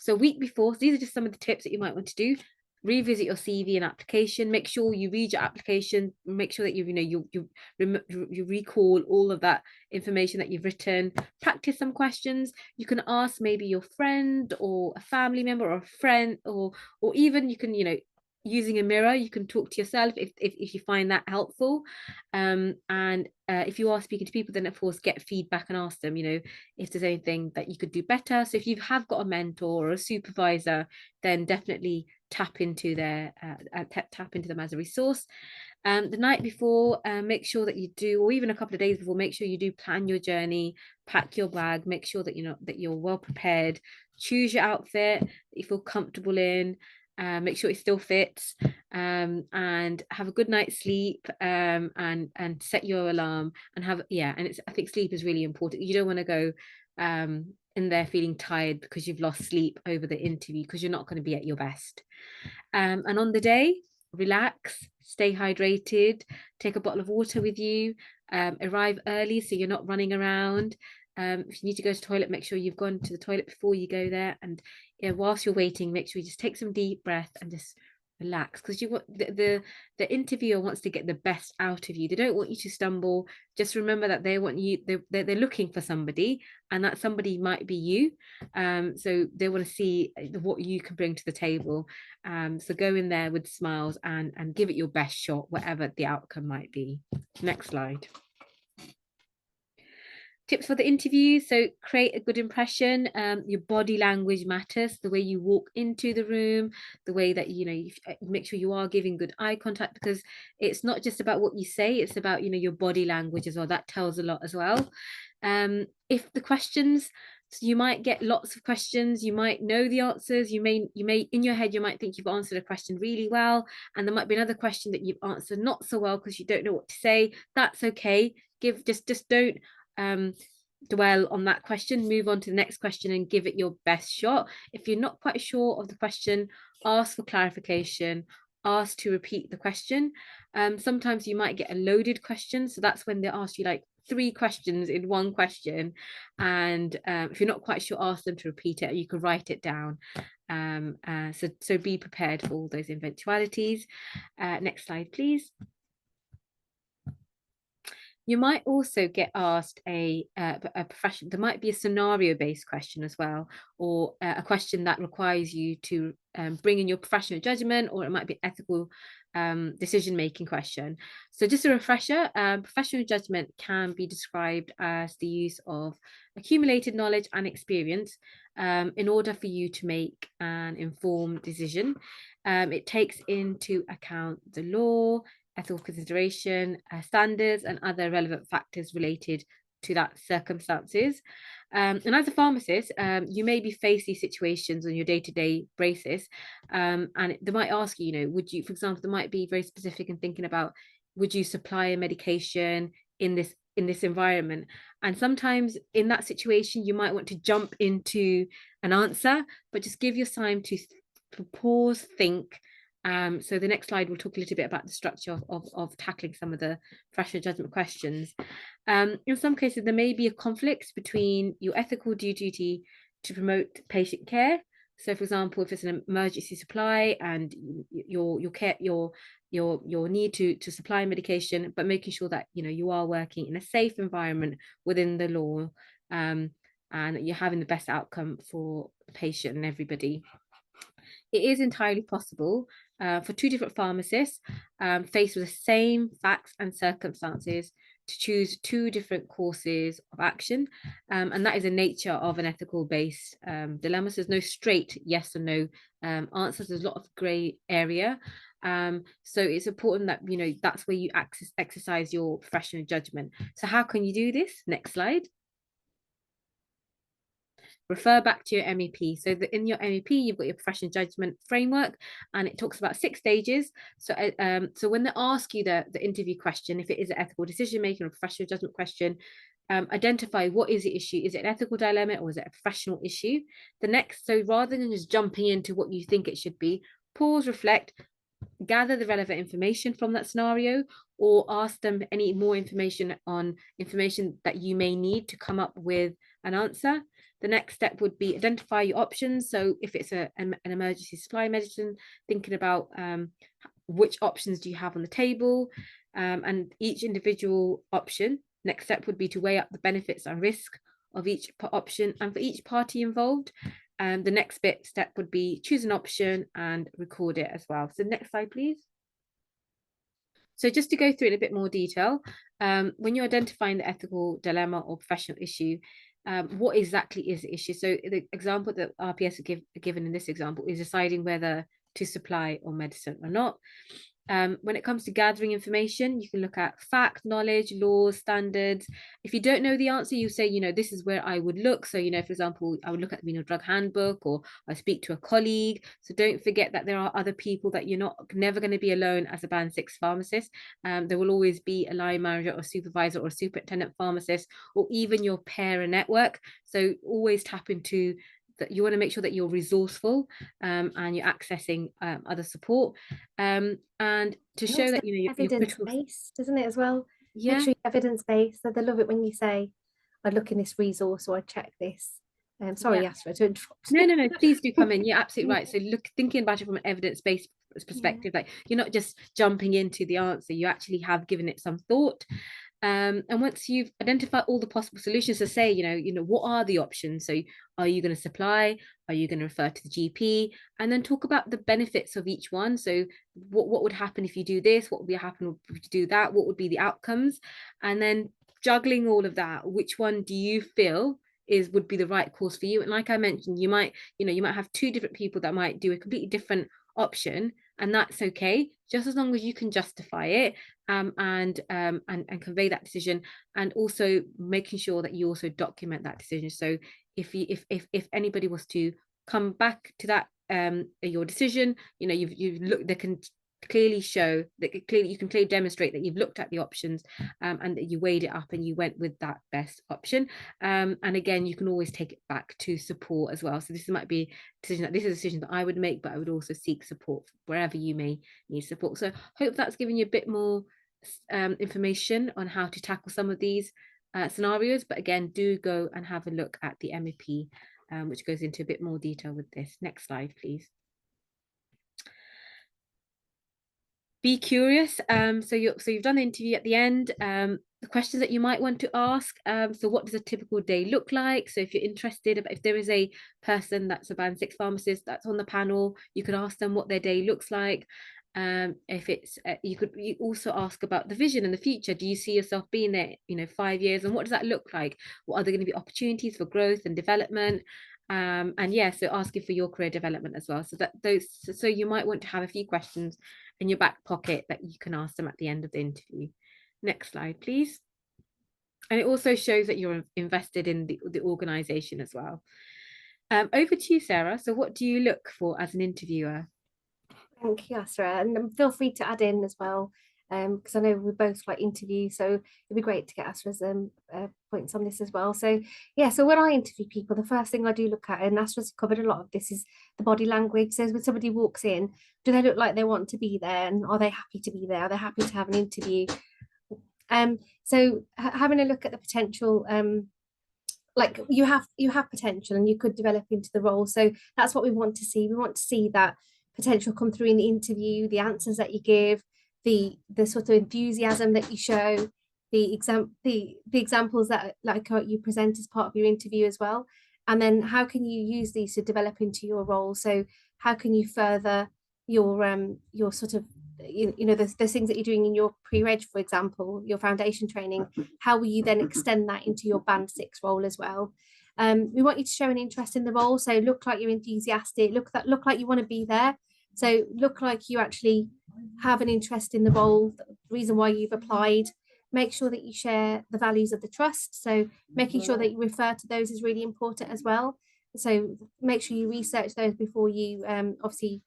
[SPEAKER 4] so week before, so these are just some of the tips that you might want to do. Revisit your CV and application. Make sure you read your application. Make sure that you recall all of that information that you've written. Practice some questions. You can ask maybe your friend or a family member or a friend, or even you can, you know, using a mirror, you can talk to yourself if you find that helpful. And if you are speaking to people, then of course get feedback and ask them, you know, if there's anything that you could do better. So if you have got a mentor or a supervisor, then definitely tap into them as a resource. The night before, make sure that you do, or even a couple of days before, make sure you do plan your journey, pack your bag, make sure that, you know, that you're well prepared. Choose your outfit that you feel comfortable in. Make sure it still fits, and have a good night's sleep, and set your alarm, and I think sleep is really important. You don't want to go in there feeling tired because you've lost sleep over the interview, because you're not going to be at your best. And on the day, relax, stay hydrated, take a bottle of water with you, arrive early so you're not running around. If you need to go to the toilet, make sure you've gone to the toilet before you go there. And whilst you're waiting, make sure you just take some deep breath and just relax, because you want the interviewer wants to get the best out of you. They don't want you to stumble. Just remember that they want you, they're looking for somebody, and that somebody might be you. So they want to see what you can bring to the table. So go in there with smiles and give it your best shot, whatever the outcome might be. Next slide. Tips for the interview. So create a good impression. Your body language matters, the way you walk into the room, the way that, you know, you make sure you are giving good eye contact, because it's not just about what you say, it's about, you know, your body language as well. That tells a lot as well. If the questions, so you might get lots of questions, you might know the answers, you may in your head you might think you've answered a question really well, and there might be another question that you've answered not so well because you don't know what to say. That's okay. Just don't dwell on that question. Move on to the next question and give it your best shot. If you're not quite sure of the question, ask for clarification, ask to repeat the question. Sometimes you might get a loaded question, so that's when they ask you like 3 questions in one question, and if you're not quite sure, ask them to repeat it. You can write it down. So be prepared for all those eventualities. Next slide, please. You might also get asked a profession. There might be a scenario-based question as well, or a question that requires you to bring in your professional judgment, or it might be ethical decision-making question. So just a refresher, professional judgment can be described as the use of accumulated knowledge and experience in order for you to make an informed decision. It takes into account the law, ethical consideration, standards, and other relevant factors related to that circumstances. And as a pharmacist, you may be faced these situations on your day-to-day basis, and they might ask you, would you, for example, they might be very specific in thinking about, would you supply a medication in this environment? And sometimes in that situation, you might want to jump into an answer, but just give your time to pause, think. So the next slide will talk a little bit about the structure of tackling some of the professional judgment questions. In some cases, there may be a conflict between your ethical duty to promote patient care. So, for example, if it's an emergency supply and your need to supply medication, but making sure that you are working in a safe environment within the law, and you're having the best outcome for the patient and everybody. It is entirely possible for 2 different pharmacists faced with the same facts and circumstances to choose 2 different courses of action, and that is the nature of an ethical based dilemma. So there's no straight yes or no answers. There's a lot of grey area. So it's important that that's where you exercise your professional judgment. So how can you do this? Next slide. Refer back to your MEP. So in your MEP, you've got your professional judgment framework, and it talks about 6 stages. So so when they ask you the interview question, if it is an ethical decision making or professional judgment question, identify what is the issue. Is it an ethical dilemma or is it a professional issue? The next, so rather than just jumping into what you think it should be, pause, reflect, gather the relevant information from that scenario, or ask them any more information on information that you may need to come up with an answer. The next step would be identify your options. So if it's an emergency supply medicine, thinking about which options do you have on the table, and each individual option. Next step would be to weigh up the benefits and risk of each option and for each party involved. The next step would be choose an option and record it as well. So next slide, please. So just to go through in a bit more detail, when you're identifying the ethical dilemma or professional issue, what exactly is the issue? So the example that RPS are given in this example is deciding whether to supply or medicine or not. When it comes to gathering information, you can look at fact, knowledge, laws, standards. If you don't know the answer, you say, this is where I would look. So, for example, I would look at the drug handbook, or I speak to a colleague. So don't forget that there are other people, that you're never going to be alone as a Band 6 pharmacist. There will always be a line manager or supervisor or superintendent pharmacist, or even your pair network. So always tap into that. You want to make sure that you're resourceful and you're accessing other support, and to show that you're
[SPEAKER 3] evidence-based, isn't it, as well?
[SPEAKER 4] Yeah,
[SPEAKER 3] make sure you're evidence-based. So they love it when you say, I'd look in this resource or I'd check this. Sorry, Yasra, to interrupt.
[SPEAKER 4] No, please do come in. You're absolutely right. So thinking about it from an evidence-based perspective, like you're not just jumping into the answer, you actually have given it some thought. And once you've identified all the possible solutions, to say, what are the options? So are you going to supply? Are you going to refer to the GP? And then talk about the benefits of each one. So what would happen if you do this? What would happen if you do that? What would be the outcomes? And then juggling all of that, which one do you feel would be the right course for you? And like I mentioned, you might have 2 different people that might do a completely different option, and that's okay, just as long as you can justify it, and convey that decision, and also making sure that you also document that decision. So if anybody was to come back to that your decision, you've looked, they can clearly show that you can clearly demonstrate that you've looked at the options, and that you weighed it up and you went with that best option. And again, you can always take it back to support as well. So this might be a decision that I would make, but I would also seek support wherever you may need support. So hope that's given you a bit more information on how to tackle some of these scenarios, but again, do go and have a look at the MEP, which goes into a bit more detail with this. Next slide, please. Be curious. So you've done the interview at the end. The questions that you might want to ask. So what does a typical day look like? So if you're interested, if there is a person that's a band 6 pharmacist that's on the panel, you could ask them what their day looks like. If it's you also ask about the vision in the future. Do you see yourself being there, 5 years, and what does that look like? What are there going to be opportunities for growth and development? And yeah, so asking for your career development as well. So you might want to have a few questions in your back pocket that you can ask them at the end of the interview. Next slide, please. And it also shows that you're invested in the organization as well. Over to you, Sarah. So what do you look for as an interviewer?
[SPEAKER 3] Thank you, Asra, and feel free to add in as well, because I know we both like interviews, so it'd be great to get Asra's points on this as well. So yeah, so when I interview people, the first thing I do look at, and Asra's covered a lot of this, is the body language. So when somebody walks in, do they look like they want to be there, and are they happy to be there? Are they happy to have an interview? So having a look at the potential, like you have potential and you could develop into the role. So that's what we want to see. We want to see that potential come through in the interview, the answers that you give, the sort of enthusiasm that you show, the examples that like you present as part of your interview as well. And then how can you use these to develop into your role? So how can you further your sort of the things that you're doing in your pre-reg, for example, your foundation training, how will you then extend that into your band 6 role as well? We want you to show an interest in the role, so look like you're enthusiastic, look like you want to be there, so look like you actually have an interest in the role, the reason why you've applied. Make sure that you share the values of the trust, so making sure that you refer to those is really important as well. So make sure you research those before you obviously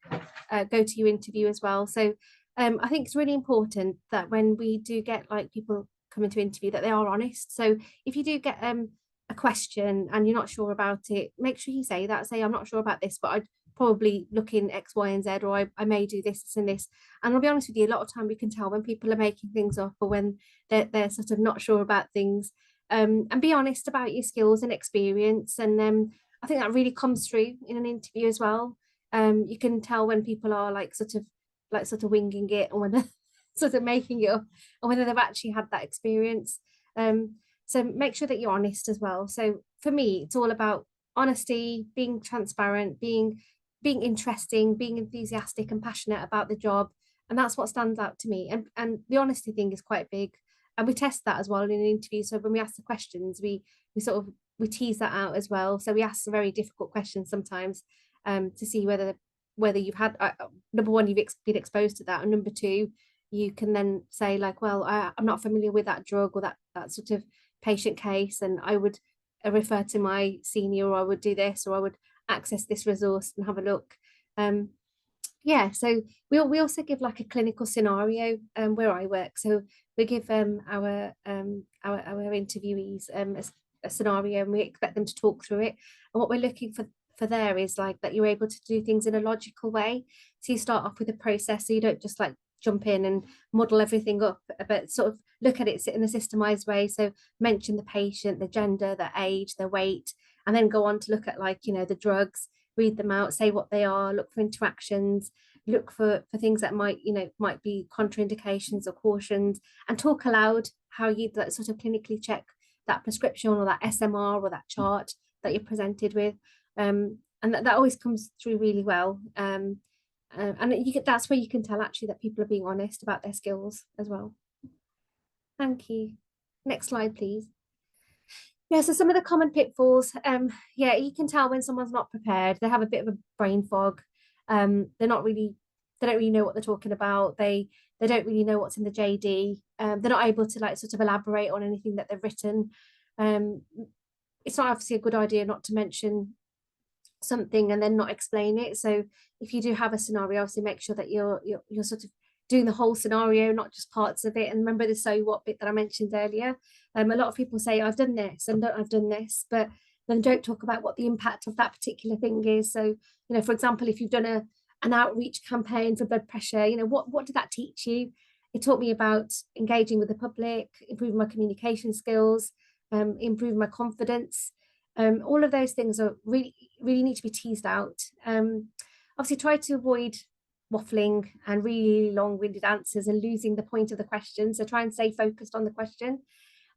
[SPEAKER 3] go to your interview as well. So I think it's really important that when we do get like people coming to interview, that they are honest. So if you do get a question and you're not sure about it, make sure you say that. Say, I'm not sure about this, but I'd probably look in X, Y, and Z, or I may do this and this. And I'll be honest with you, a lot of time we can tell when people are making things up or when they're sort of not sure about things. And be honest about your skills and experience. And I think that really comes through in an interview as well. You can tell when people are like sort of winging it, or when they're sort of making it up, or whether they've actually had that experience. So make sure that you're honest as well. So for me, it's all about honesty, being transparent, being interesting, being enthusiastic and passionate about the job. And that's what stands out to me. And the honesty thing is quite big. And we test that as well in an interview. So when we ask the questions, we tease that out as well. So we ask some very difficult questions sometimes to see whether you've had, number one, you've been exposed to that, and number two, you can then say like, well, I'm not familiar with that drug or that sort of patient case, and I would refer to my senior, or I would do this, or I would access this resource and have a look. Yeah, so we also give like a clinical scenario where I work. So we give our interviewees a scenario, and we expect them to talk through it. And what we're looking for there is like that you're able to do things in a logical way. So you start off with a process, so you don't just like jump in and model everything up, but sort of look at it in a systemized way. So mention the patient, the gender, their age, their weight, and then go on to look at like, the drugs, read them out, say what they are, look for interactions, look for things that might be contraindications or cautions, and talk aloud how you like, sort of clinically check that prescription or that SMR or that chart that you're presented with. And that always comes through really well. And that's where you can tell actually that people are being honest about their skills as well. Thank you. Next slide, please. Yeah, so some of the common pitfalls. Yeah, you can tell when someone's not prepared. They have a bit of a brain fog. They don't really know what they're talking about. They don't really know what's in the JD. They're not able to like sort of elaborate on anything that they've written. It's not obviously a good idea not to mention something and then not explain it. So if you do have a scenario, obviously make sure that you're sort of doing the whole scenario, not just parts of it. And remember the so what bit that I mentioned earlier. A lot of people say I've done this and I've done this, but then don't talk about what the impact of that particular thing is. So for example, if you've done an outreach campaign for blood pressure, what did that teach you? It taught me about engaging with the public, improving my communication skills, improving my confidence. All of those things are really need to be teased out. Obviously try to avoid waffling and really long-winded answers and losing the point of the question. So try and stay focused on the question.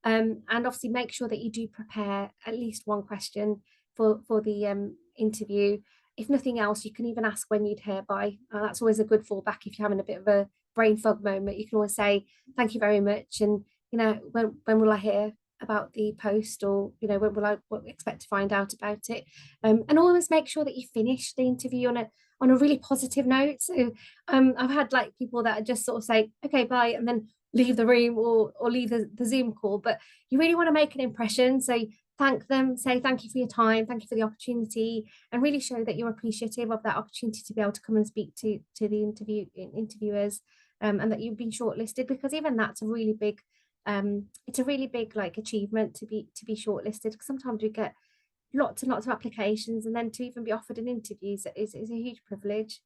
[SPEAKER 3] And obviously make sure that you do prepare at least one question for the interview. If nothing else, you can even ask when you'd hear by. That's always a good fallback if you're having a bit of a brain fog moment. You can always say, thank you very much. And, you know, when will I hear about the post, or, you know, when will I expect to find out about it? And always make sure that you finish the interview on a really positive note. So I've had like people that just sort of say, okay, bye, and then leave the room or leave the Zoom call, but you really want to make an impression. So thank them, say thank you for your time, thank you for the opportunity, and really show that you're appreciative of that opportunity to be able to come and speak to the interviewers, and that you've been shortlisted, because even that's a really big it's a really big like achievement to be shortlisted, because sometimes we get lots and lots of applications, and then to even be offered an interview is a huge privilege.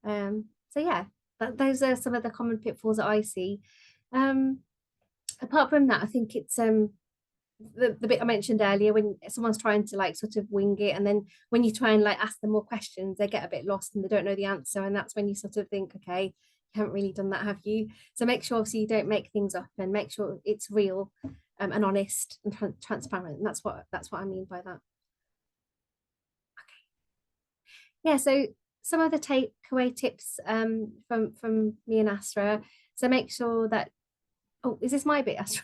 [SPEAKER 3] So yeah, those are some of the common pitfalls that I see. Apart from that, I think it's the bit I mentioned earlier, when someone's trying to like sort of wing it, and then when you try and like ask them more questions, they get a bit lost and they don't know the answer, and that's when you sort of think, okay, you haven't really done that, have you? So make sure obviously you don't make things up, and make sure it's real and honest and transparent. And that's what I mean by that. Yeah, so some of the takeaway tips from me and Asra. So make sure that, oh, is this my bit, Asra?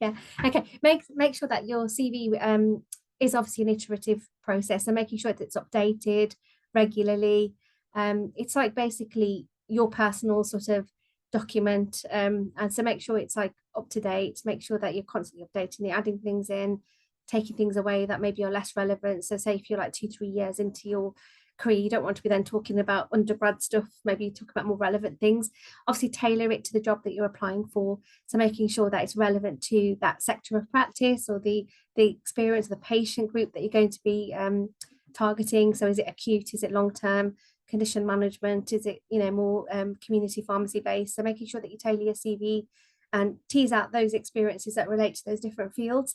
[SPEAKER 3] Yeah, okay. Make sure that your CV is obviously an iterative process, and making sure that it's updated regularly. It's like basically your personal sort of document, and so make sure it's like up to date. Make sure that you're constantly updating it, adding things in, taking things away that maybe are less relevant. So say if you're like 2-3 years into your career, you don't want to be then talking about undergrad stuff, maybe talk about more relevant things. Obviously tailor it to the job that you're applying for, so making sure that it's relevant to that sector of practice or the experience of the patient group that you're going to be targeting. So is it acute, is it long-term condition management, is it, you know, more community pharmacy based? So making sure that you tailor your CV and tease out those experiences that relate to those different fields.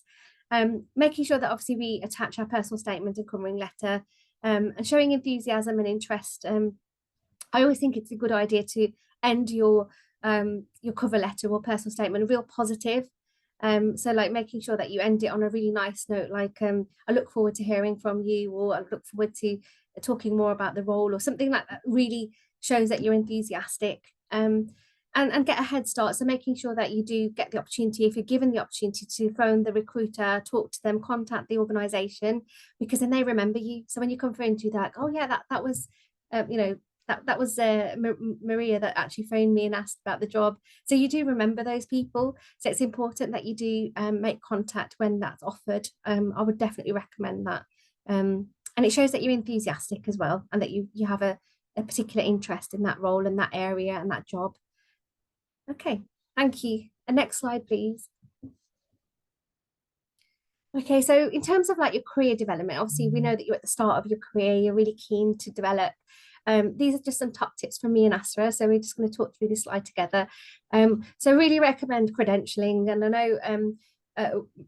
[SPEAKER 3] Making sure that obviously we attach our personal statement and covering letter, and showing enthusiasm and interest. I always think it's a good idea to end your cover letter or personal statement real positive. So like making sure that you end it on a really nice note, like I look forward to hearing from you, or I look forward to talking more about the role, or something like that really shows that you're enthusiastic. And get a head start. So making sure that you do get the opportunity, if you're given the opportunity, to phone the recruiter, talk to them, contact the organisation, because then they remember you. So when you come for interview, they're like, oh yeah, that was, you know, that was Maria that actually phoned me and asked about the job. So you do remember those people. So it's important that you do make contact when that's offered. I would definitely recommend that. And it shows that you're enthusiastic as well, and that you have a particular interest in that role and that area and that job. Okay, thank you. And next slide, please. Okay, so in terms of like your career development, obviously we know that you're at the start of your career, you're really keen to develop. These are just some top tips from me and Asra, so we're just going to talk through this slide together. So really recommend credentialing, and I know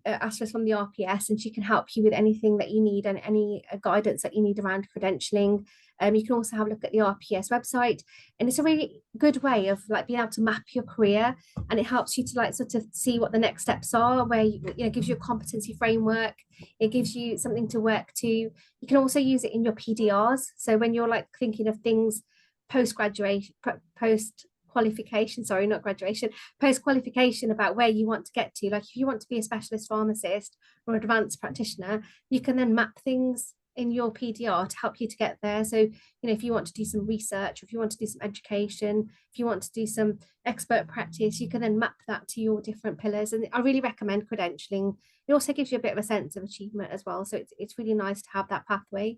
[SPEAKER 3] Asra's from the RPS, and she can help you with anything that you need and any guidance that you need around credentialing. You can also have a look at the RPS website, and it's a really good way of like being able to map your career, and it helps you to like sort of see what the next steps are, where you know, gives you a competency framework, it gives you something to work to. You can also use it in your PDRs, so when you're like thinking of things post-qualification, about where you want to get to. Like if you want to be a specialist pharmacist or advanced practitioner, you can then map things in your PDR to help you to get there. So, you know, if you want to do some research, if you want to do some education, if you want to do some expert practice, you can then map that to your different pillars. And I really recommend credentialing. It also gives you a bit of a sense of achievement as well. So it's really nice to have that pathway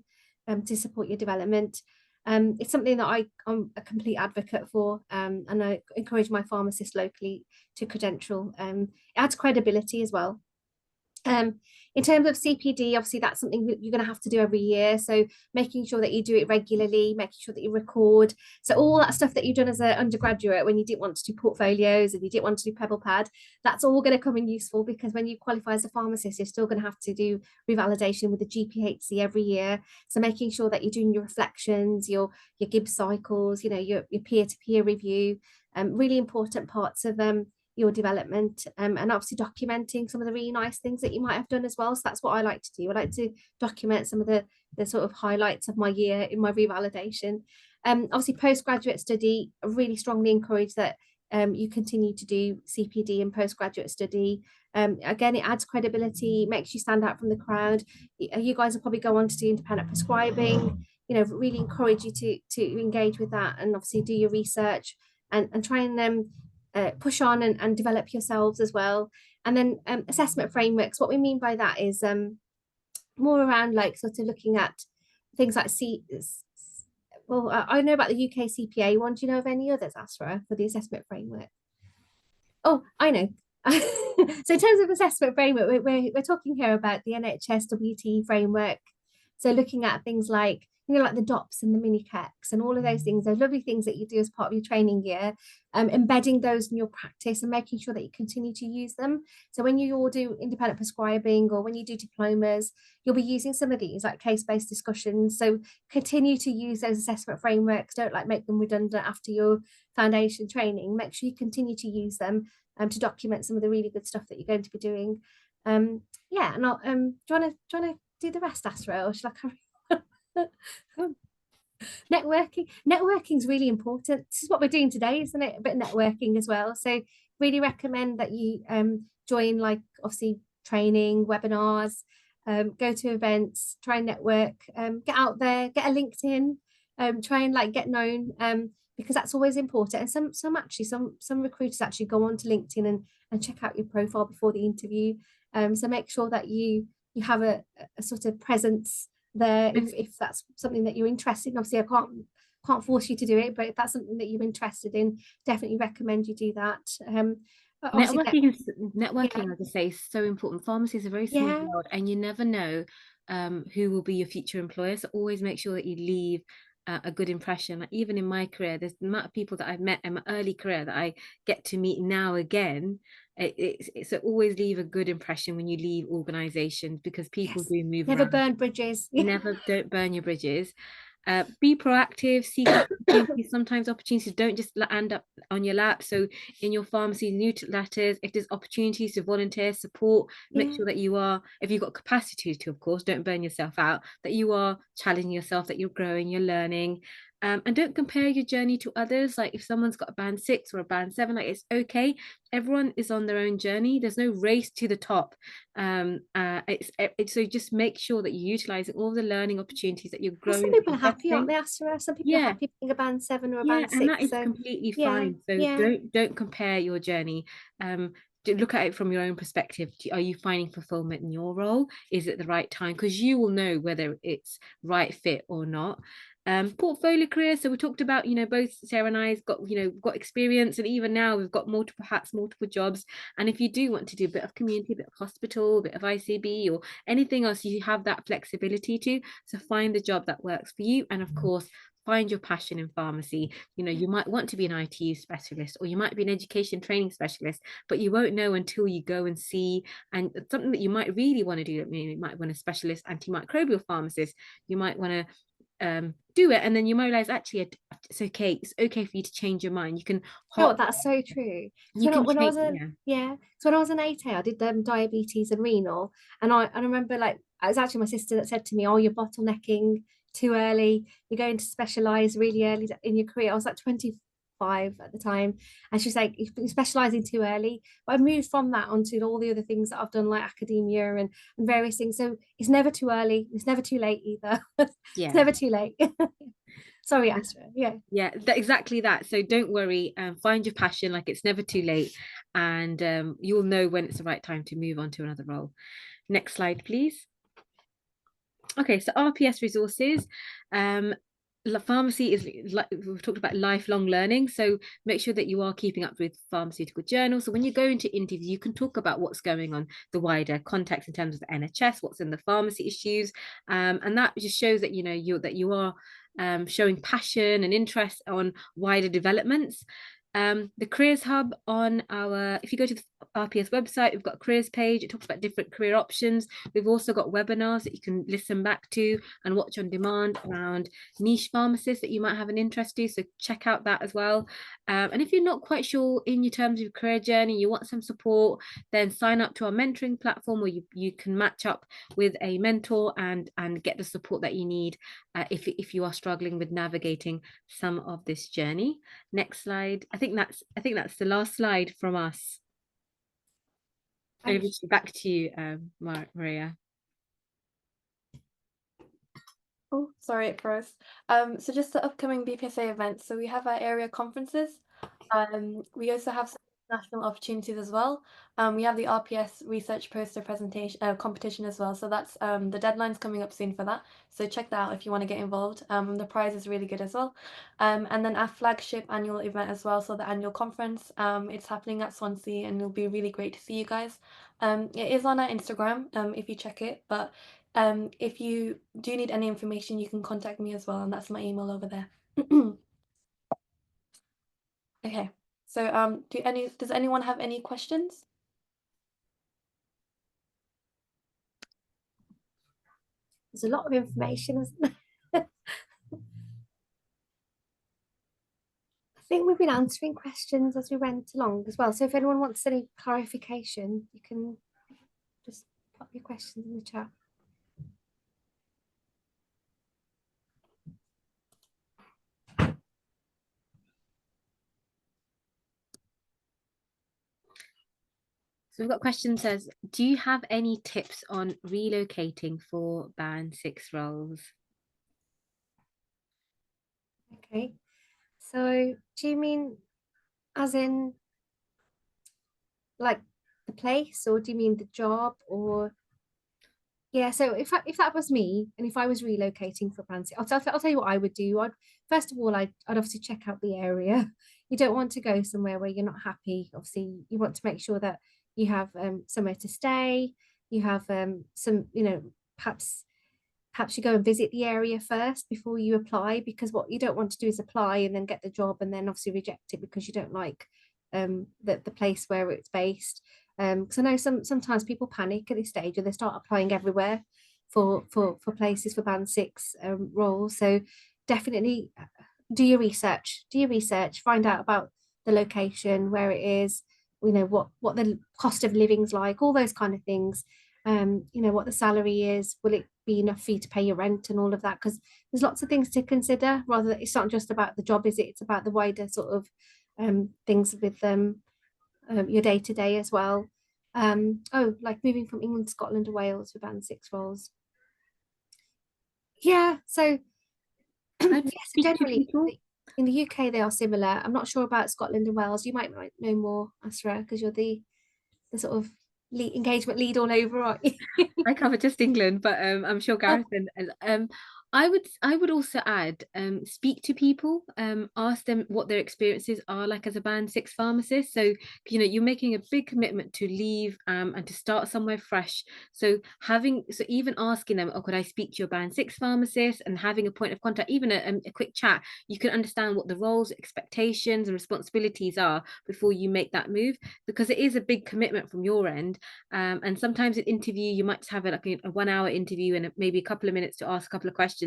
[SPEAKER 3] to support your development. It's something that I'm a complete advocate for, and I encourage my pharmacists locally to credential. It adds credibility as well. In terms of CPD, obviously that's something that you're going to have to do every year. So making sure that you do it regularly, making sure that you record. So all that stuff that you've done as an undergraduate when you didn't want to do portfolios and you didn't want to do Pebble Pad, that's all going to come in useful, because when you qualify as a pharmacist, you're still going to have to do revalidation with the GPHC every year. So making sure that you're doing your reflections, your Gibbs cycles, you know, your peer-to-peer review, really important parts of your development, and obviously documenting some of the really nice things that you might have done as well. So that's what I like to do. I like to document some of the sort of highlights of my year in my revalidation. Obviously postgraduate study, I really strongly encourage that you continue to do CPD and postgraduate study. Again, it adds credibility, makes you stand out from the crowd. You guys will probably go on to do independent prescribing, you know, really encourage you to engage with that, and obviously do your research and try and push on and develop yourselves as well. And then assessment frameworks, what we mean by that is more around like sort of looking at things like I know about the UK CPA one. Do you know of any others, Asra, for the assessment framework? Oh, I know. So in terms of assessment framework, we're talking here about the NHS-WT framework. So looking at things like, you know, like the DOPS and the mini-CACs and all of those things, those lovely things that you do as part of your training year, embedding those in your practice and making sure that you continue to use them. So when you all do independent prescribing or when you do diplomas, you'll be using some of these like case-based discussions. So continue to use those assessment frameworks. Don't like make them redundant after your foundation training. Make sure you continue to use them to document some of the really good stuff that you're going to be doing. Yeah, and I'll, do you want to do the rest, Asra, or shall I carry on? Networking is really important. This is what we're doing today, isn't it? A bit of networking as well. So really recommend that you join, like obviously training, webinars, go to events, try and network, get out there, get a LinkedIn, try and like get known, because that's always important. And some recruiters actually go on to LinkedIn and check out your profile before the interview. So make sure that you have a sort of presence there if that's something that you're interested in. Obviously I can't force you to do it, but if that's something that you're interested in, definitely recommend you do that.
[SPEAKER 4] Networking, like I say, is so important. Pharmacy is a very small world, and you never know who will be your future employer. So always make sure that you leave a good impression. Like even in my career, there's the amount of people that I've met in my early career that I get to meet now again. So always leave a good impression when you leave organizations, because people do move
[SPEAKER 3] never
[SPEAKER 4] around.
[SPEAKER 3] Burn bridges.
[SPEAKER 4] Don't burn your bridges. Be proactive, seek opportunities. Sometimes opportunities don't just end up on your lap. So in your pharmacy newsletters, if there's opportunities to volunteer, support, make sure that you are, if you've got capacity to, of course, don't burn yourself out, that you are challenging yourself, that you're growing, you're learning. And don't compare your journey to others. Like if someone's got a band 6 or a band 7, like it's okay. Everyone is on their own journey. There's no race to the top. So just make sure that you're utilizing all the learning opportunities that you're growing.
[SPEAKER 3] Some people are happy, aren't they, Asra? Some people are happy being a band 7 or a band 6.
[SPEAKER 4] And that is completely fine. So don't compare your journey. Look at it from your own perspective. Are you finding fulfillment in your role? Is it the right time? Because you will know whether it's right fit or not. Portfolio career, so we talked about, you know, both Sarah and I's got, you know, got experience, and even now we've got multiple hats, multiple jobs. And if you do want to do a bit of community, a bit of hospital, a bit of ICB or anything else, you have that flexibility to. So find the job that works for you, and of course find your passion in pharmacy. You know, you might want to be an ITU specialist, or you might be an education training specialist, but you won't know until you go and see. And something that you might really want to do, you might want a specialist antimicrobial pharmacist, you might want to do it, and then you might realize actually it's okay for you to change your mind. You can
[SPEAKER 3] that's so true. So when I was an 8A, I did diabetes and renal, and I remember, like, it was actually my sister that said to me, oh, you're bottlenecking too early, you're going to specialize really early in your career. I was like 25 at the time, and she's like, you're specializing too early. But I moved from that onto all the other things that I've done, like academia and various things. So it's never too early, it's never too late either. It's never too late. Sorry, Asra.
[SPEAKER 4] Exactly that. So don't worry, find your passion. Like it's never too late, and you'll know when it's the right time to move on to another role. Next slide, please. Okay, so RPS resources. pharmacy is like we've talked about lifelong learning, so make sure that you are keeping up with pharmaceutical journals. So when you go into interview, you can talk about what's going on, the wider context in terms of the NHS, what's in the pharmacy issues, and that just shows that you are showing passion and interest on wider developments. The Careers Hub on if you go to the RPS website, we've got a careers page. It talks about different career options. We've also got webinars that you can listen back to and watch on demand around niche pharmacists that you might have an interest to. So check out that as well. And if you're not quite sure in your terms of your career journey, you want some support, then sign up to our mentoring platform where you can match up with a mentor and get the support that you need if you are struggling with navigating some of this journey. Next slide. I think that's the last slide from us. Back to you, Maria.
[SPEAKER 1] Oh, sorry, it froze. So just the upcoming BPSA events. So we have our area conferences. We also have some national opportunities as well. We have the RPS research poster presentation competition as well. So that's the deadline's coming up soon for that. So check that out if you want to get involved. The prize is really good as well. And then our flagship annual event as well. So the annual conference. It's happening at Swansea, and it'll be really great to see you guys. It is on our Instagram. If you check it, but if you do need any information, you can contact me as well, and that's my email over there. Okay, so does anyone have any questions?
[SPEAKER 3] There's a lot of information, isn't there? I think we've been answering questions as we went along as well. So if anyone wants any clarification, you can just pop your questions in the chat.
[SPEAKER 4] So we've got a question says, do you have any tips on relocating for Band 6 roles?
[SPEAKER 3] Okay, so do you mean as in like the place, or do you mean the job, or yeah? So if that was me, and if I was relocating for Band 6, I'll tell you what I would do. First of all, I'd obviously check out the area. You don't want to go somewhere where you're not happy. Obviously, you want to make sure that you have somewhere to stay. You have some, perhaps you go and visit the area first before you apply, because what you don't want to do is apply and then get the job and then obviously reject it because you don't like the place where it's based. Because I know sometimes people panic at this stage and they start applying everywhere for places for Band 6 roles. So definitely do your research, find out about the location, where it is, what the cost of living's like, all those kind of things. What the salary is, will it be enough for you to pay your rent and all of that, because there's lots of things to consider. Rather, it's not just about the job, is it? It's about the wider sort of things with your day-to-day as well. Like moving from England, Scotland, or Wales for Band 6 roles. Yeah, so yes, generally in the UK they are similar. I'm not sure about Scotland and Wales. You might know more, Asra, because you're the sort of engagement lead all over, aren't you?
[SPEAKER 4] I cover just England, but I'm sure Gareth and I would also add, speak to people, ask them what their experiences are like as a Band 6 pharmacist. So you're making a big commitment to leave and to start somewhere fresh. So even asking them, could I speak to your Band 6 pharmacist, and having a point of contact, even a quick chat, you can understand what the roles, expectations, and responsibilities are before you make that move, because it is a big commitment from your end. And sometimes an interview, you might have a 1 hour interview and maybe a couple of minutes to ask a couple of questions.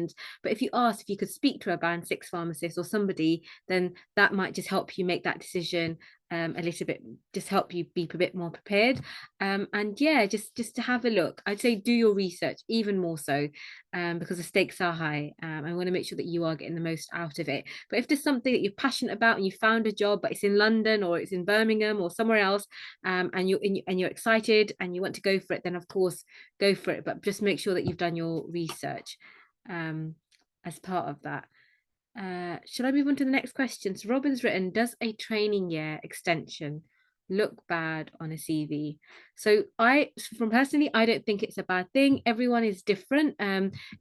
[SPEAKER 4] But if you asked if you could speak to a Band 6 pharmacist or somebody, then that might just help you make that decision a little bit, just help you be a bit more prepared. And yeah, just to have a look. I'd say do your research even more so, because the stakes are high. I want to make sure that you are getting the most out of it. But if there's something that you're passionate about and you found a job, but it's in London or it's in Birmingham or somewhere else, and you're excited and you want to go for it, then of course go for it. But just make sure that you've done your research as part of that. Should I move on to the next question? So Robin's written, does a training year extension look bad on a CV. So I don't think it's a bad thing. Everyone is different.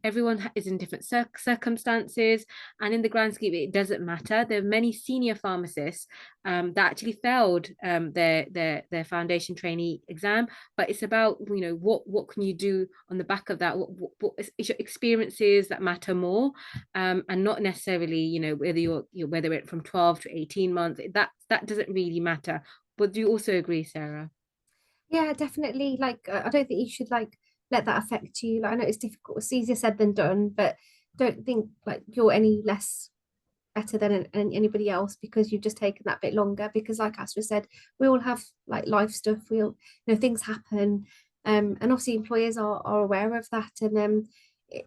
[SPEAKER 4] Everyone is in different circumstances, and in the grand scheme, it doesn't matter. There are many senior pharmacists that actually failed their foundation trainee exam, but it's about, you know, what can you do on the back of that? What is your experiences that matter more, and not necessarily, you know, whether it's from 12 to 18 months. That doesn't really matter. But do you also agree, Sarah?
[SPEAKER 3] Yeah, definitely. Like, I don't think you should like let that affect you. Like, I know it's difficult, it's easier said than done, but don't think like you're any less better than anybody else because you've just taken that bit longer. Because, like Asra said, we all have like life stuff. We all, you know, things happen, and obviously employers are aware of that, and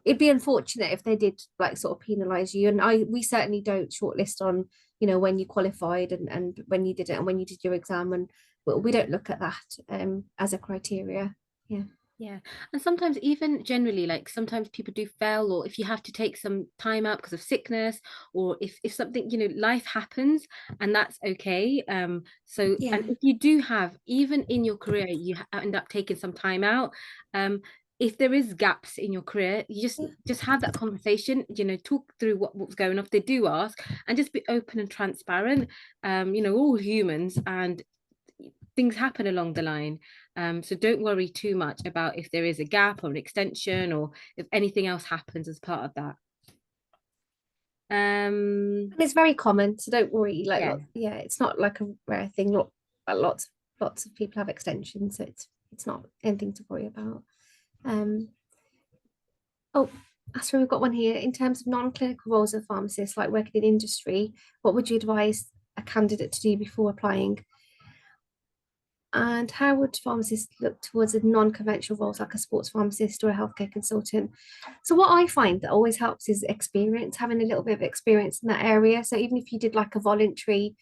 [SPEAKER 3] it'd be unfortunate if they did like sort of penalise you. And we certainly don't shortlist on, you know, when you qualified and when you did it and when you did your exam, and we don't look at that as a criteria. Yeah.
[SPEAKER 4] Yeah. And sometimes even generally, like sometimes people do fail, or if you have to take some time out because of sickness, or if something, you know, life happens, and that's okay. So,
[SPEAKER 3] Yeah.
[SPEAKER 4] and if you do have, even in your career, you end up taking some time out, if there is gaps in your career, you just have that conversation, you know, talk through what's going on if they do ask, and just be open and transparent. You know, we're all humans, and things happen along the line. So don't worry too much about if there is a gap or an extension, or if anything else happens as part of that.
[SPEAKER 3] And it's very common, so don't worry. Like,
[SPEAKER 4] Yeah.
[SPEAKER 3] yeah, it's not like a rare thing. Lots of people have extensions, so it's not anything to worry about. Oh, Asra, we've got one here. In terms of non-clinical roles of pharmacists, like working in industry, what would you advise a candidate to do before applying? And how would pharmacists look towards a non-conventional roles like a sports pharmacist or a healthcare consultant? So what I find that always helps is experience, having a little bit of experience in that area. So even if you did like a voluntary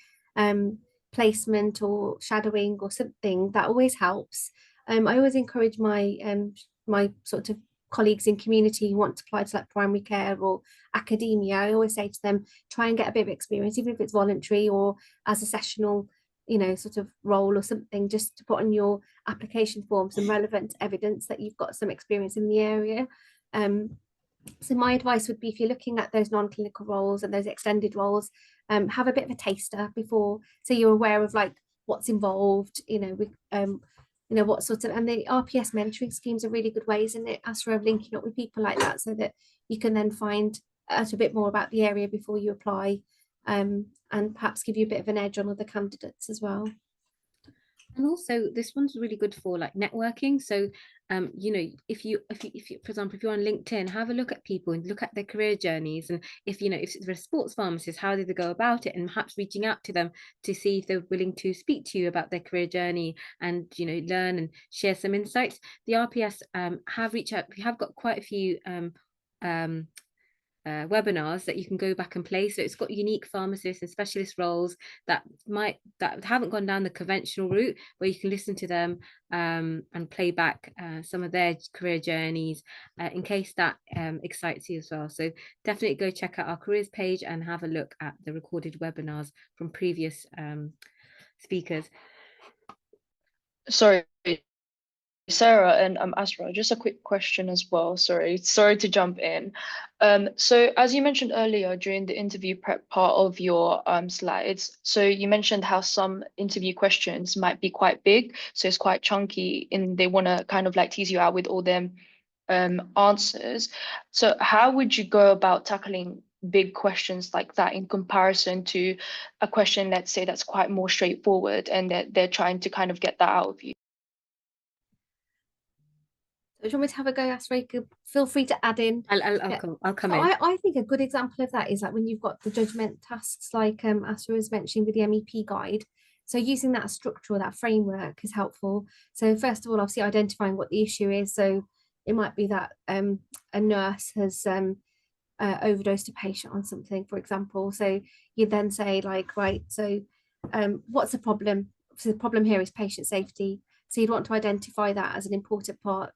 [SPEAKER 3] placement or shadowing or something, that always helps. I always encourage my sort of colleagues in community who want to apply to like primary care or academia. I always say to them, try and get a bit of experience, even if it's voluntary or as a sessional, you know, sort of role or something, just to put on your application form some relevant evidence that you've got some experience in the area. So my advice would be, if you're looking at those non-clinical roles and those extended roles, have a bit of a taster before, so you're aware of like what's involved, you know, with you know, what sort of, and the RPS mentoring schemes are really good ways in it, as for linking up with people like that, so that you can then find out a bit more about the area before you apply, and perhaps give you a bit of an edge on other candidates as well.
[SPEAKER 4] And also this one's really good for like networking. So you know, if you for example, if you're on LinkedIn, have a look at people and look at their career journeys, and if you know, if they're a sports pharmacist, how did they go about it, and perhaps reaching out to them to see if they're willing to speak to you about their career journey, and you know, learn and share some insights. The RPS have reached out. We have got quite a few webinars that you can go back and play. So it's got unique pharmacists and specialist roles that haven't gone down the conventional route, where you can listen to them and play back some of their career journeys, in case that excites you as well. So definitely go check out our careers page and have a look at the recorded webinars from previous speakers.
[SPEAKER 2] Sorry, Sarah and Asra, just a quick question as well. Sorry to jump in. So as you mentioned earlier during the interview prep part of your slides, so you mentioned how some interview questions might be quite big, so it's quite chunky, and they want to kind of like tease you out with all them answers. So how would you go about tackling big questions like that in comparison to a question, let's say, that's quite more straightforward and that they're trying to kind of get that out of you?
[SPEAKER 3] Do you want me to have a go, Asra? Feel free to add in.
[SPEAKER 4] I'll come
[SPEAKER 3] So
[SPEAKER 4] in.
[SPEAKER 3] I think a good example of that is like when you've got the judgment tasks, like Asra was mentioning with the MEP guide. So using that structure or that framework is helpful. So first of all, obviously identifying what the issue is. So it might be that a nurse has overdosed a patient on something, for example. So you then say like, right, so what's the problem? So the problem here is patient safety. So you'd want to identify that as an important part.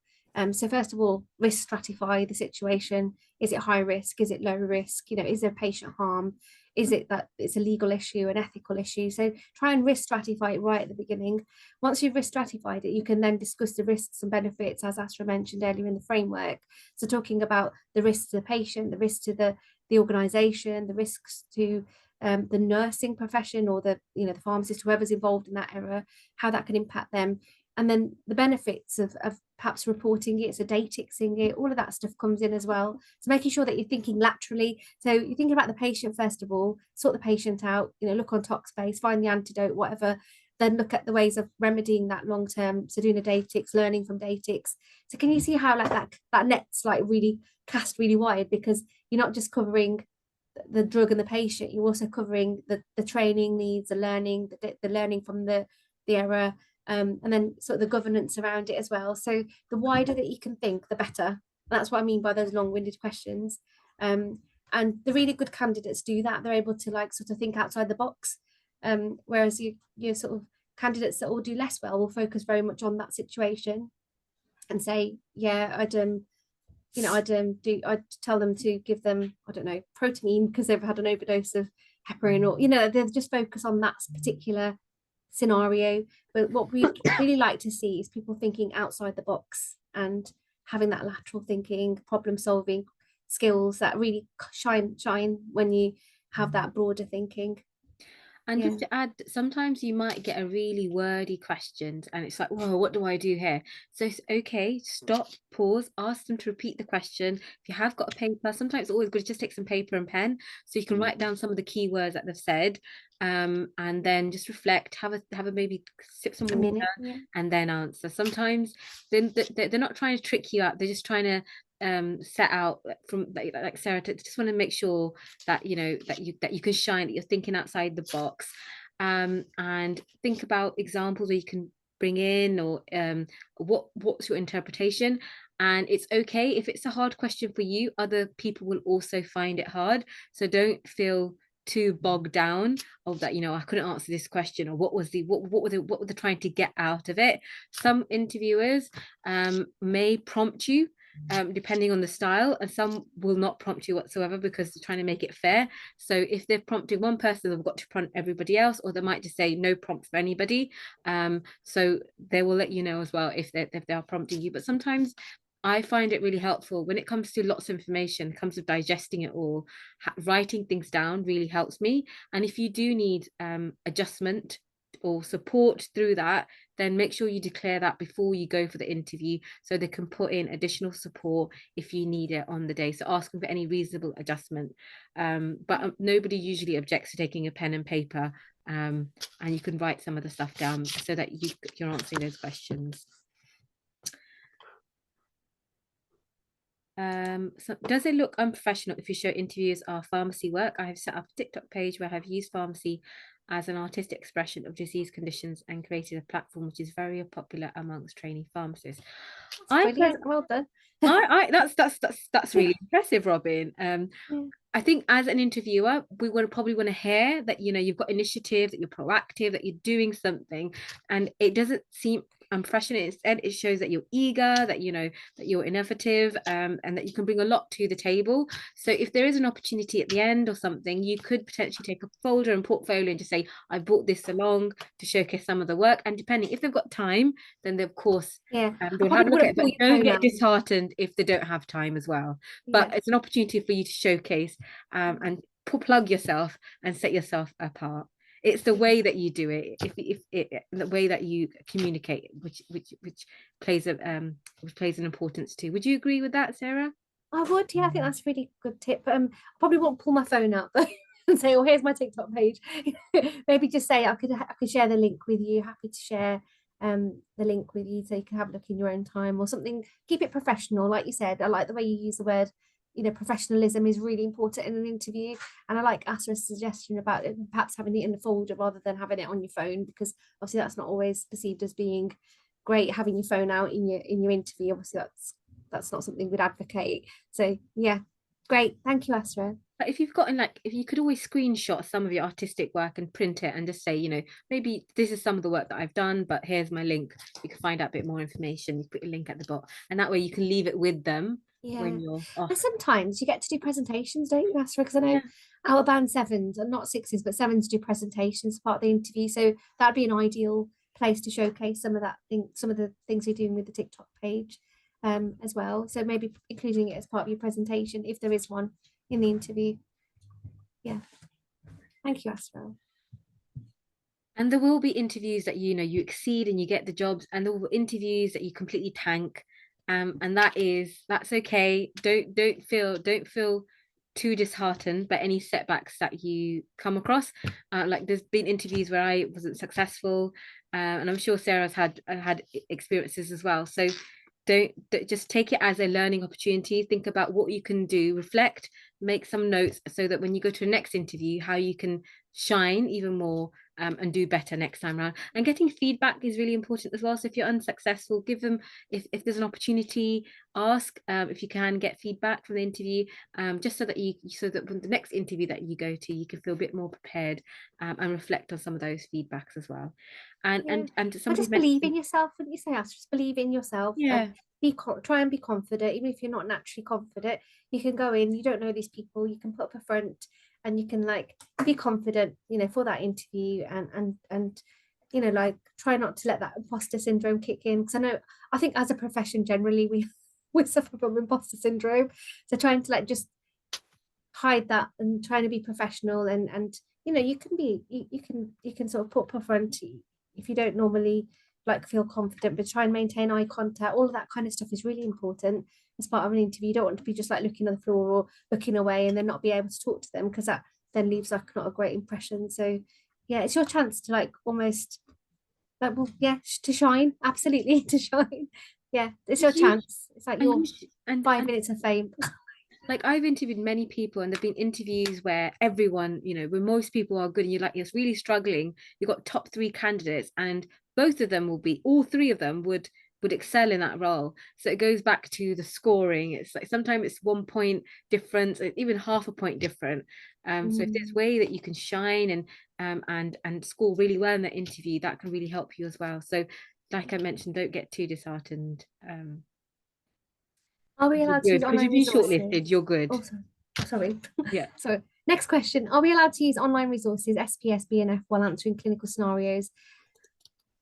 [SPEAKER 3] So first of all, risk stratify the situation. Is it high risk? Is it low risk? You know, is there patient harm? is it that it's a legal issue, an ethical issue? So try and risk stratify it right at the beginning. Once you've risk stratified it, you can then discuss the risks and benefits, as Asra mentioned earlier in the framework. So talking about the risks to the patient, the risks to the organisation, the risks to the nursing profession, or the pharmacist, whoever's involved in that area, how that can impact them. And then the benefits of perhaps reporting it, so datixing it, all of that stuff comes in as well. So making sure that you're thinking laterally. So you're thinking about the patient first of all, sort the patient out, look on Talkspace, find the antidote, whatever, then look at the ways of remedying that long term. So doing a datix, learning from datix. So can you see how like that net's like really cast really wide, because you're not just covering the drug and the patient, you're also covering the training needs, the learning, the learning from the error, and then sort of the governance around it as well. So the wider that you can think, the better. That's what I mean by those long-winded questions. And the really good candidates do that. They're able to like sort of think outside the box. Whereas you sort of candidates that all do less well will focus very much on that situation and say, yeah, I'd tell them to give them, I don't know, protamine because they've had an overdose of heparin, or they'll just focus on that particular scenario. But what we really like to see is people thinking outside the box and having that lateral thinking, problem solving skills that really shine when you have that broader thinking.
[SPEAKER 4] And just to add, sometimes you might get a really wordy question and it's like, whoa, what do I do here? So it's okay, stop, pause, ask them to repeat the question. If you have got a paper, sometimes it's always good to just take some paper and pen so you can write down some of the key words that they've said, and then just reflect, have a maybe sip some water and then answer. Sometimes they're not trying to trick you out, they're just trying to set out from like Sarah, to just want to make sure that that you can shine, that you're thinking outside the box, and think about examples where you can bring in, or what's your interpretation. And it's okay if it's a hard question for you, other people will also find it hard, so don't feel too bogged down of that, I couldn't answer this question, or what were they trying to get out of it. Some interviewers may prompt you depending on the style, and some will not prompt you whatsoever because they're trying to make it fair. So if they're prompting one person, they've got to prompt everybody else, or they might just say no prompt for anybody. So they will let you know as well if they are prompting you. But sometimes I find it really helpful when it comes to lots of information, it comes to digesting it all, writing things down really helps me. And if you do need adjustment or support through that, then make sure you declare that before you go for the interview so they can put in additional support if you need it on the day. So ask them for any reasonable adjustment. But nobody usually objects to taking a pen and paper, and you can write some of the stuff down so that you're answering those questions. So does it look unprofessional if you show interviewers our pharmacy work? I have set up a TikTok page where I have used pharmacy as an artistic expression of disease conditions and created a platform which is very popular amongst trainee pharmacists.
[SPEAKER 3] Well done.
[SPEAKER 4] That's really impressive, Robin. I think as an interviewer, we would probably want to hear that you've got initiative, that you're proactive, that you're doing something, and it doesn't seem unprofessional. Instead, it shows that you're eager, that that you're innovative, and that you can bring a lot to the table. So if there is an opportunity at the end or something, you could potentially take a folder and portfolio and just say, I brought this along to showcase some of the work. And depending, if they've got time, then they, of course, they'll have a look at it, but don't get disheartened if they don't have time as well. But it's an opportunity for you to showcase and plug yourself and set yourself apart. It's the way that you do it, the way that you communicate, which plays an importance too. Would you agree with that, Sarah?
[SPEAKER 3] I would, yeah. I think that's a really good tip. I probably won't pull my phone out though and say, "Oh, here's my TikTok page." Maybe just say I could share the link with you. Happy to share the link with you so you can have a look in your own time or something. Keep it professional, like you said. I like the way you use the word. Professionalism is really important in an interview, and I like Asra's suggestion about it, perhaps having it in the folder rather than having it on your phone, because obviously that's not always perceived as being great. Having your phone out in your interview, obviously that's not something we'd advocate. So yeah, Great, thank you, Asra.
[SPEAKER 4] But if you've gotten if you could always screenshot some of your artistic work and print it and just say, maybe this is some of the work that I've done, but here's my link. You can find out a bit more information. You put your link at the bottom, and that way you can leave it with them when you're off.
[SPEAKER 3] And sometimes you get to do presentations, don't you, Asra? Because I know
[SPEAKER 4] Yeah.
[SPEAKER 3] our band sevens, and not sixes, but sevens do presentations as part of the interview. So that'd be an ideal place to showcase some of the things you're doing with the TikTok page as well. So maybe including it as part of your presentation if there is one in the interview. Yeah. Thank you, Asra.
[SPEAKER 4] And there will be interviews that you exceed and you get the jobs, and there will be interviews that you completely tank. And that's okay. Don't feel too disheartened by any setbacks that you come across. Like there's been interviews where I wasn't successful, and I'm sure Sarah's had experiences as well. So don't just take it as a learning opportunity. Think about what you can do, reflect, make some notes, so that when you go to the next interview, how you can shine even more and do better next time around. And getting feedback is really important as well. So if you're unsuccessful, give them, if there's an opportunity, ask if you can get feedback from the interview, just so that when the next interview that you go to, you can feel a bit more prepared and reflect on some of those feedbacks as well. And
[SPEAKER 3] just believe in yourself, wouldn't you say, Asra? Just believe in yourself.
[SPEAKER 4] Yeah.
[SPEAKER 3] Try and be confident, even if you're not naturally confident. You can go in, you don't know these people, you can put up a front and you can be confident, for that interview, and try not to let that imposter syndrome kick in, because I think as a profession generally we suffer from imposter syndrome. So trying to just hide that and trying to be professional, and you can sort of put up a front if you don't normally feel confident, but try and maintain eye contact. All of that kind of stuff is really important as part of an interview. You don't want to be just looking on the floor or looking away and then not be able to talk to them, because that then leaves not a great impression. So yeah, it's your chance to almost to shine. Absolutely, to shine. Yeah, it's your chance. It's your 5 minutes of fame.
[SPEAKER 4] I've interviewed many people, and there've been interviews where everyone, where most people are good, and you're really struggling. You've got top 3 candidates, and all 3 of them would excel in that role. So it goes back to the scoring. It's sometimes it's 1 point difference, even half a point different. So if there's a way that you can shine and score really well in that interview, that can really help you as well. So like I mentioned, don't get too disheartened.
[SPEAKER 3] Are we allowed to use online resources?
[SPEAKER 4] Shortlisted, you're good.
[SPEAKER 3] Oh, sorry.
[SPEAKER 4] Yeah.
[SPEAKER 3] So next question. Are we allowed to use online resources, SPS, BNF, while answering clinical scenarios?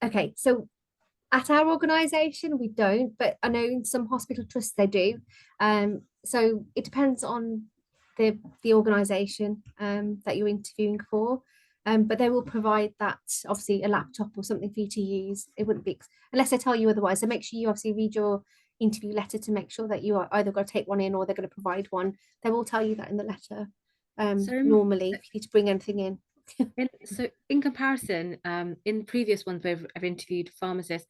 [SPEAKER 3] Okay, so at our organisation, we don't, but I know in some hospital trusts they do. So it depends on the organisation that you're interviewing for. But they will provide that, obviously, a laptop or something for you to use. It wouldn't be, unless they tell you otherwise. So make sure you obviously read your interview letter to make sure that you are either going to take one in or they're going to provide one. They will tell you that in the letter. Normally, if you need to bring anything in.
[SPEAKER 4] So in comparison, in the previous ones where I've interviewed pharmacists,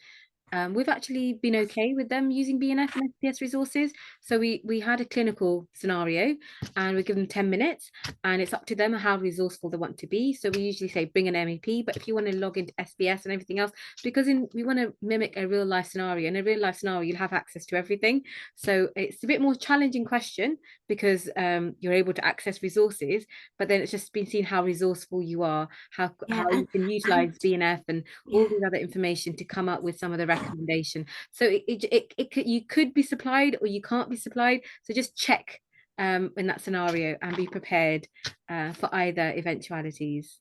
[SPEAKER 4] we've actually been okay with them using BNF and SPS resources. So we had a clinical scenario and we give them 10 minutes, and it's up to them how resourceful they want to be. So we usually say bring an MEP, but if you want to log into SPS and everything else, because we want to mimic a real life scenario. In a real life scenario, you'll have access to everything. So it's a bit more challenging question, because you're able to access resources, but then it's just been seen how resourceful you are, how you can utilize BNF and all these other information to come up with some of the recommendation. So you could be supplied or you can't be supplied. So just check in that scenario and be prepared for either eventualities.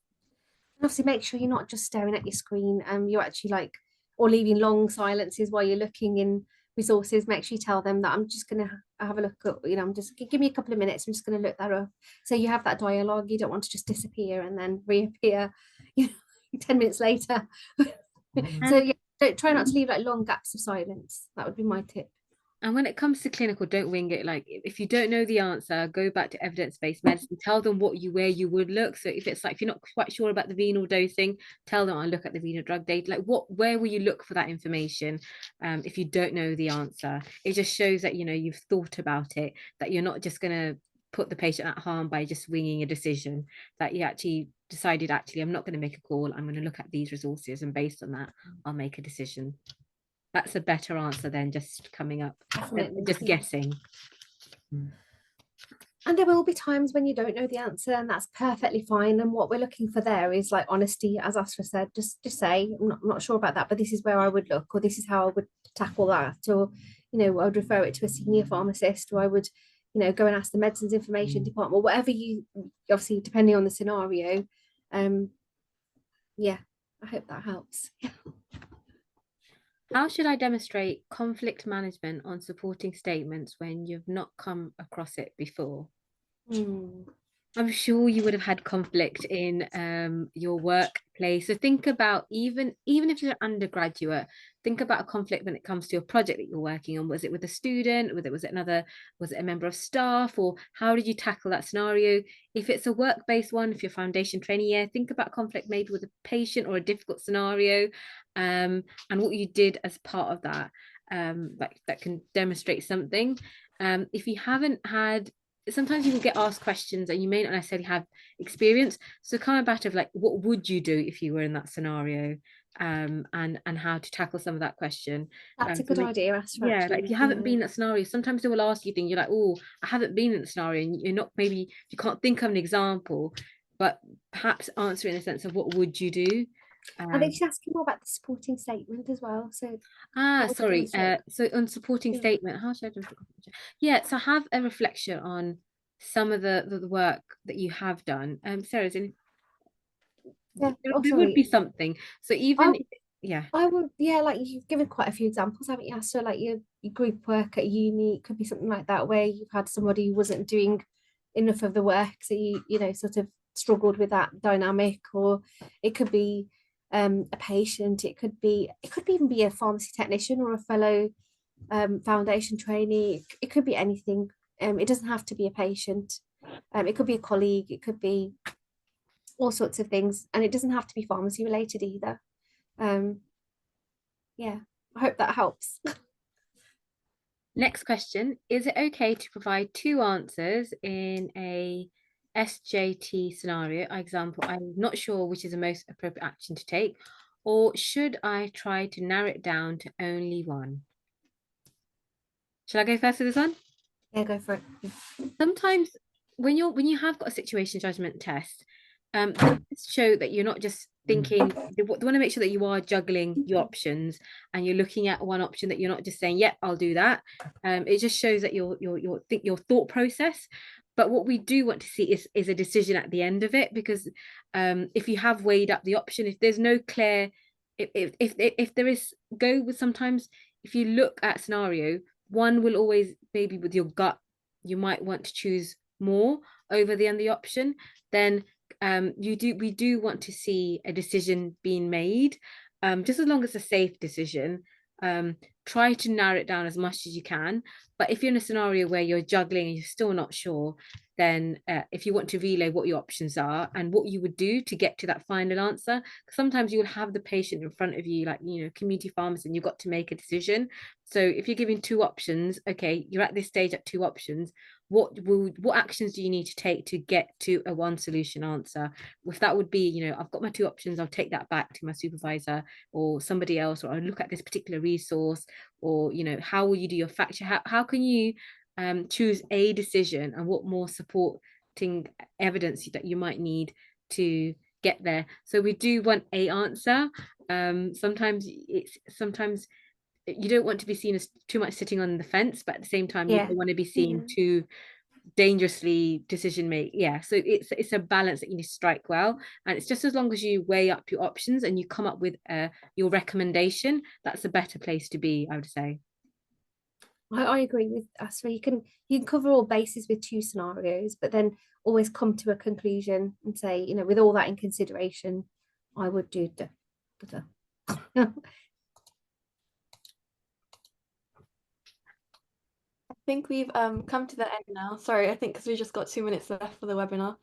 [SPEAKER 3] Obviously, make sure you're not just staring at your screen. You're actually or leaving long silences while you're looking in resources. Make sure you tell them that I'm just going to have a look at, I'm just give me a couple of minutes. I'm just going to look that up. So you have that dialogue. You don't want to just disappear and then reappear 10 minutes later. So yeah, try not to leave long gaps of silence. That would be my tip.
[SPEAKER 4] And when it comes to clinical, don't wing it. If you don't know the answer, go back to evidence-based medicine. Tell them where you would look. So if it's if you're not quite sure about the renal dosing, tell them I look at the renal drug data. Where will you look for that information? If you don't know the answer, it just shows that you've thought about it. That you're not just going to put the patient at harm by just winging a decision. That you actually decided, I'm not going to make a call. I'm going to look at these resources, and based on that, I'll make a decision. That's a better answer than just coming up, just guessing.
[SPEAKER 3] And there will be times when you don't know the answer, and that's perfectly fine. And what we're looking for there is like honesty, as Asra said. Just say, I'm not sure about that, but this is where I would look, or this is how I would tackle that, or I would refer it to a senior pharmacist, or I would, go and ask the medicines information department, or whatever you, obviously depending on the scenario. Yeah, I hope that helps.
[SPEAKER 4] How should I demonstrate conflict management on supporting statements when you've not come across it before? I'm sure you would have had conflict in your workplace. So think about even if you're an undergraduate, think about a conflict when it comes to a project that you're working on. Was it with a student? Was it a member of staff? Or how did you tackle that scenario? If it's a work-based one, if you're foundation training year, think about conflict maybe with a patient or a difficult scenario, and what you did as part of that. That can demonstrate something. If you haven't had, sometimes you will get asked questions and you may not necessarily have experience, so kind of matter of like, what would you do if you were in that scenario, and how to tackle some of that question.
[SPEAKER 3] That's a good idea, Astra.
[SPEAKER 4] Yeah, like if you haven't been in that scenario, sometimes they will ask you things, you're like, oh, I haven't been in the scenario, and you're not, maybe you can't think of an example, but perhaps answer in the sense of what would you do.
[SPEAKER 3] I think she's asking more about the supporting statement as well. So
[SPEAKER 4] sorry. So on supporting
[SPEAKER 3] Yeah.
[SPEAKER 4] statement, how should I do? Yeah, so have a reflection on some of the work that you have done. Sarah, there would be something. So even
[SPEAKER 3] I would, like you've given quite a few examples, haven't you? So like your group work at uni, it could be something like that where you've had somebody who wasn't doing enough of the work, so you sort of struggled with that dynamic, or it could be a patient, it could even be a pharmacy technician or a fellow foundation trainee. It could be anything. It doesn't have to be a patient. It could be a colleague, it could be all sorts of things, and it doesn't have to be pharmacy related either. Yeah, I hope that helps.
[SPEAKER 4] Next question, is it okay to provide 2 answers in a SJT scenario? Example, I'm not sure which is the most appropriate action to take, or should I try to narrow it down to only one? Shall I go first with this one?
[SPEAKER 3] Yeah, go for it.
[SPEAKER 4] Sometimes when you have got a situation judgment test, show that you're not just thinking, they want to make sure that you are juggling your options and you're looking at one option, that you're not just saying, yep, I'll do that. It just shows that your thought process. But what we do want to see is a decision at the end of it, because if you have weighed up the option, if there's no clear, if there is, go with, sometimes if you look at scenario, one will always, maybe with your gut, you might want to choose more over the other option. Then we do want to see a decision being made, just as long as it's a safe decision. Try to narrow it down as much as you can. But if you're in a scenario where you're juggling and you're still not sure, then if you want to relay what your options are and what you would do to get to that final answer, sometimes you'll have the patient in front of you, like, community pharmacy, and you've got to make a decision. So if you're giving 2 options, okay, you're at this stage at 2 options, what actions do you need to take to get to a one solution answer? If that would be, I've got my 2 options, I'll take that back to my supervisor or somebody else, or I'll look at this particular resource, or how will you do your fact check? How can you choose a decision, and what more supporting evidence that you might need to get there? So we do want a answer. Sometimes you don't want to be seen as too much sitting on the fence, but at the same time, you don't want to be seen too dangerously decision make. So it's a balance that you need to strike well, and it's just as long as you weigh up your options and you come up with your recommendation, that's a better place to be, I would say.
[SPEAKER 3] I agree with Asra. You can cover all bases with 2 scenarios, but then always come to a conclusion and say, with all that in consideration, I would do the.
[SPEAKER 1] I think we've come to the end now. Sorry, I think because we just got 2 minutes left for the webinar.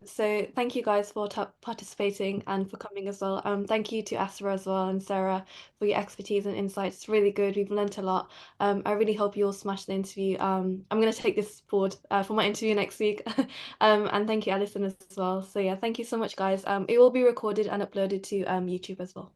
[SPEAKER 1] So thank you guys for participating and for coming as well. Thank you to Asra as well and Sarah for your expertise and insights. It's really good. We've learnt a lot. I really hope you all smash the interview. I'm going to take this forward for my interview next week. And thank you, Alison, as well. So yeah, thank you so much, guys. It will be recorded and uploaded to YouTube as well.